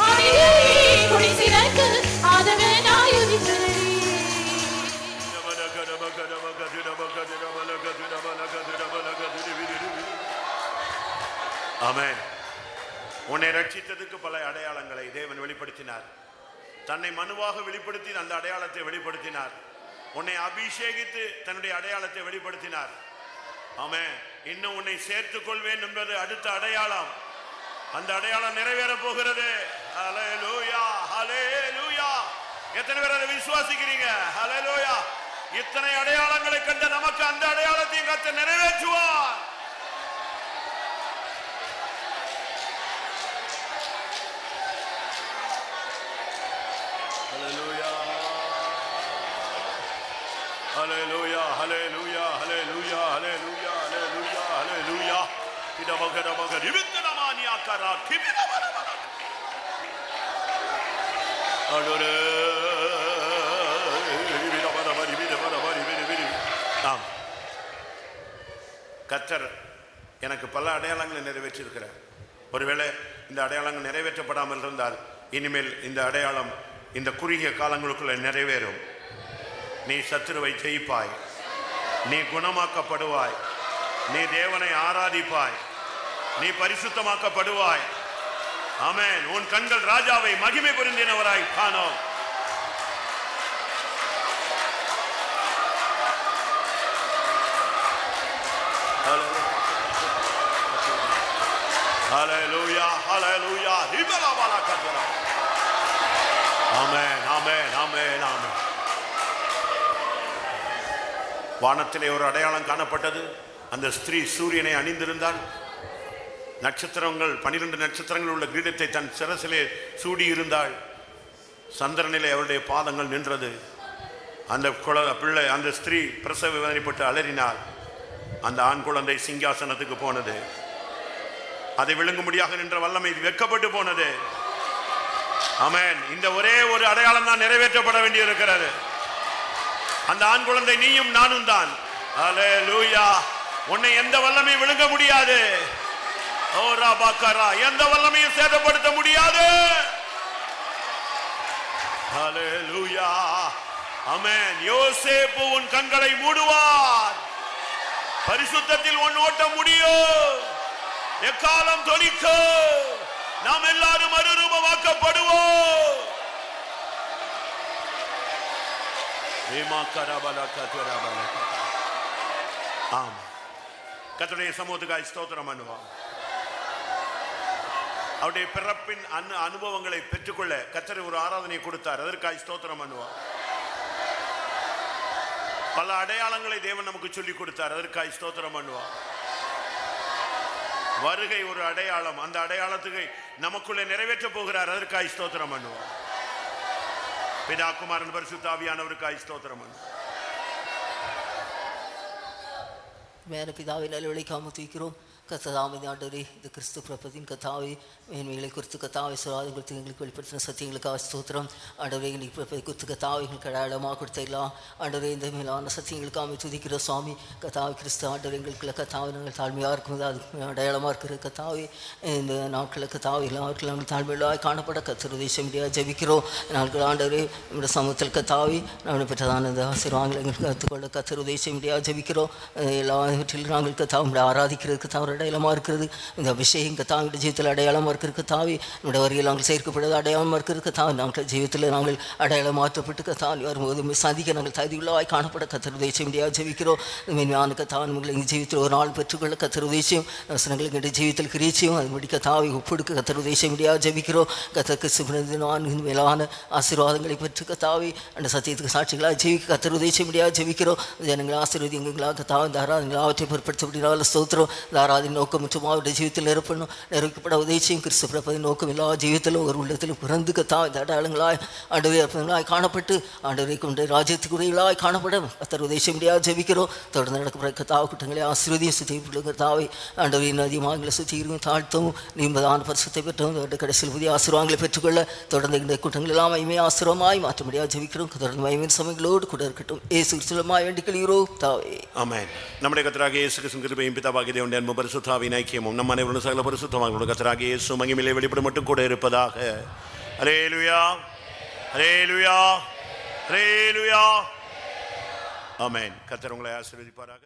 Hallelujah. ஆமென். உன்னை ரட்சித்ததுக்கு பல அடையாளங்களை தேவன் வெளிப்படுத்தினார். தன்னை மனுவாக வெளிப்படுத்தி அந்த அடையாளத்தை வெளிப்படுத்தினார். உன்னை அபிஷேகித்து தன்னுடைய அடையாளத்தை வெளிப்படுத்தினார். ஆமென். இன்னும் உன்னை சேர்த்துக் கொள்வேன் என்பது அடுத்த அடையாளம். அந்த அடையாளம் நிறைவேற போகிறது. ஹல்லேலூயா, ஹல்லேலூயா. எத்தனை பேர் அதை விசுவாசிக்கிறீங்க? ஹல்லேலூயா. இத்தனை அடையாளங்களை கண்ட நமக்கு அந்த அடையாளத்தையும் கர்த்தர் நிறைவேற்றுவார். Hallelujah, hallelujah, hallelujah, hallelujah, hallelujah, hallelujah. Idamagadabaga divinamania kara kibinabara. Adore. ஆம். கர்த்தர் எனக்கு பல அடையாளங்களை நிறைவேற்றியிருக்கிறார். ஒருவேளை இந்த அடையாளங்கள் நிறைவேற்றப்படாமல் இருந்தால் இனிமேல் இந்த அடையாளம் இந்த குறுகிய காலங்களுக்குள்ள நிறைவேறும். நீ சத்துருவை ஜெயிப்பாய், நீ குணமாக்கப்படுவாய், நீ தேவனை ஆராதிப்பாய், நீ பரிசுத்தமாக்கப்படுவாய். ஆமென். உன் கண்கள் ராஜாவை மகிமை பொருந்தினவராய் காணோம். ஹல்லேலூயா, ஹல்லேலூயா. ரிபலபலகதரா. ஆமென், ஆமென், ஆமென், ஆமென். வானத்திலே ஒரு அடையாளம் காணப்பட்டது. அந்த ஸ்திரீ சூரியனை அணிந்திருந்தாள். நட்சத்திரங்கள் 12 நட்சத்திரங்கள் உள்ள கிரீடத்தை தன் சிரசிலே சூடியிருந்தாள். சந்திரனிலே அவருடைய பாதங்கள் நின்றது. அந்த பிள்ளை, அந்த ஸ்திரீ பிரசவ வேதனைப்பட்டு அலறினாள். அந்த ஆண் குழந்தை சிங்காசனத்துக்கு போனது. அதை விழுங்கும்படியாக நின்ற வல்லமை வெட்கப்பட்டு போனது. ஆமென். இந்த ஒரே ஒரு அடையாளம் தான் நிறைவேற்றப்பட வேண்டியிருக்கிறது. அந்த ஆண் குழந்தை நீயும் நானும் தான். ஹல்லேலூயா. உன்னை எந்த வல்லமையும் விழுங்க முடியாது. ஓ ராபாக்கரா, எந்த வல்லமையும் சேதப்படுத்த முடியாது. ஹல்லேலூயா. ஆமென். யோசேப்பு உன் கண்களை மூடுவார். பரிசுத்தத்தில் உன் ஓட்ட முடியும். எக்காலம் தொனிக்க நாம் எல்லாரும் மறுரூபமாக்கப்படுவோம். கர்த்தருடைய சமூகத்துக்காய் ஸ்தோத்திரம் பண்ணுவோம். அவருடைய பிறப்பின் அனுபவங்களை பெற்றுக்கொள்ள கர்த்தர் ஒரு ஆராதனை கொடுத்தார். அதற்காய் ஸ்தோத்திரம் பண்ணுவோம். பல அடையாளங்களை தேவன் நமக்கு சொல்லிக் கொடுத்தார். அதற்காய் ஸ்தோத்திரம் பண்ணுவோம். வருகை ஒரு அடையாளம். அந்த அடையாளத்துக்கு நமக்குள்ளே நிறைவேற்ற போகிறார். அதற்காய் ஸ்தோத்திரம் பண்ணுவோம். பிதா குமாரன் பரிசுத்த ஆவியானவருக்காய் ஸ்தோத்திரம் பண்ணுவோம். மேல பிதாவின் அலுவலிக்காம தூக்கிறோம். கத்ததாமதி ஆண்டவரே, இந்த கிறிஸ்து பிறப்பதின் கத்தாவை மேன்மைகளை குறித்து கத்தாவை சுவாதம் குறித்து எங்களுக்கு வெளிப்படுத்தின சத்தியங்களுக்காக ஸ்தோத்திரம். ஆண்டவரே, எங்களுக்கு பிறப்பதை குறித்து கத்தாவை எங்களுக்கு அடையாளமாக கொடுத்தலாம். ஆண்டவரே, இந்த மேலான சத்தியங்களுக்காக துதிக்கிற சுவாமி கத்தாவை கிறிஸ்து ஆண்டவர் எங்களுக்குள்ள கத்தாவை நாங்கள் தாழ்மையாக இருக்கும்போது அதுக்கு அடையாளமாக இருக்கிற கத்தாவை இந்த நாட்களில் கத்தாவை எல்லாருக்கும் நாங்கள் தாழ்மையாக காணப்பட கத்தர் தேசம் முடியாது ஜபிக்கிறோம். நாங்கள் ஆண்டவரே நம்முடைய சமூகத்தில் கத்தாவை நாங்கள் பெற்றதான இந்த ஆசீர்வாதங்களை எங்களுக்கு கற்றுக்கொள்ள கத்தர் தேசம் முடியாது ஜபிக்கிறோம். எல்லாவற்றிலும் நாங்கள் கத்தாவை ஆராதிக்கிறதுக்கு தவறு அடையாளமாக இருக்கிறது. இந்த அபிஷேகம் கத்தாவுடைய ஜீவத்தில் அடையாளமாக இருக்கிறதுக்கு தாவி நம்முடைய வரியில் நாங்கள் சேர்க்கப்படுவது அடையாளமாக இருக்கிறதுக்கு தாவி நாங்கள் ஜீவத்தில் நாங்கள் அடையாளம் மாற்றப்பட்டு கத்தாவி வரும்போது சந்திக்க நாங்கள் தகுதியுள்ளவாய் காணப்பட கத்தர் உதவிச்சை முடியாது ஜெபிக்கிறோம். மேன்மையான கத்தாவை உங்களை எங்கள் ஜீவித்தில் ஒரு நாள் பெற்றுக்கொள்ள கத்தர் உதவிச்சையும் வசனங்கள் எங்கள் ஜீவித்தில் கிரீச்சியும் அதுபடி கத்தாவை ஒப்படுக்க கத்தர் உதவிச்சை முடியாது ஜெபிக்கிறோம். கத்தருக்கு சிவனது நான் மேலான ஆசீர்வாதங்களை பெற்று கத்தாவி அந்த சத்தியத்துக்கு சாட்சிகளாக ஜீவிக்க கத்தர் உதவிச்சை முடியாது ஜெபிக்கிறோம். ஜனங்கள் ஆசீர்வதி எங்களாக கத்தாவை தாராதங்கள் அவற்றை பொருட்படுத்தப்படினால ஸ்தோத்திரம். தாராதி நோக்கம் மற்றும் அவருடைய ஜீவித்தில் நிரப்பணும் நிறைவேற்றப்பட உதவிச்சையும் கிறிஸ்து பிறப்பதின் நோக்கம் எல்லா ஜீவித்திலும் ஒரு உள்ளத்திலும் பிறந்து கத்தா இந்த அடையாளங்களாய் ஆண்டவரே அற்புதங்களாய் காணப்பட்டு ஆண்டவரை கொண்டு ராஜ்யத்துக்குரியவர்களாய் காணப்பட கத்தர் உதவிச்சை முடியாது ஜெபிக்கிறோம். தொடர்ந்து நடக்கப்படுற கத்தாவை கூட்டங்களை ஆசீர்வதியும் சுற்றி கத்தாவை ஆண்டவரின் அதிகமாக எங்களை சுற்றியும் தாழ்த்தவும் நீம்பதான பரிசுத்தை பெற்றவும் கடைசியில் புதிய ஆசீர்வாதங்களை பெற்றுக்கொள்ள தொடர்ந்து இந்த கூட்டங்கள் எல்லாம் மகிமையை ஆசீர்வாதமாய் மாற்ற முடியாது ஜெபிக்கிறோம். தொடர்ந்து மகிமையின் சமயங்களோடு கூட இருக்கட்டும். இயேசு கிறிஸ்துவின் வேண்டிக் கொள்கிறோம் தாவே. ஆமென். நம்முடைய கர்த்தராகிய இயேசு கிறிஸ்துவின் கிருபையும் பிதாவாகிய தேவனுடைய அன்பும் பரிசுத்தாவின் ஐக்கியமும் நம் அனைவரும் சகல பரிசுத்தமாக கர்த்தராகிய இயேசு மகிமையிலே வெளிப்படும் மட்டும் கூட இருப்பதாக. அல்லேலூயா, அல்லேலூயா, அல்லேலூயா. ஆமென். கர்த்தர் உங்களை ஆசீர்வதிப்பாராக.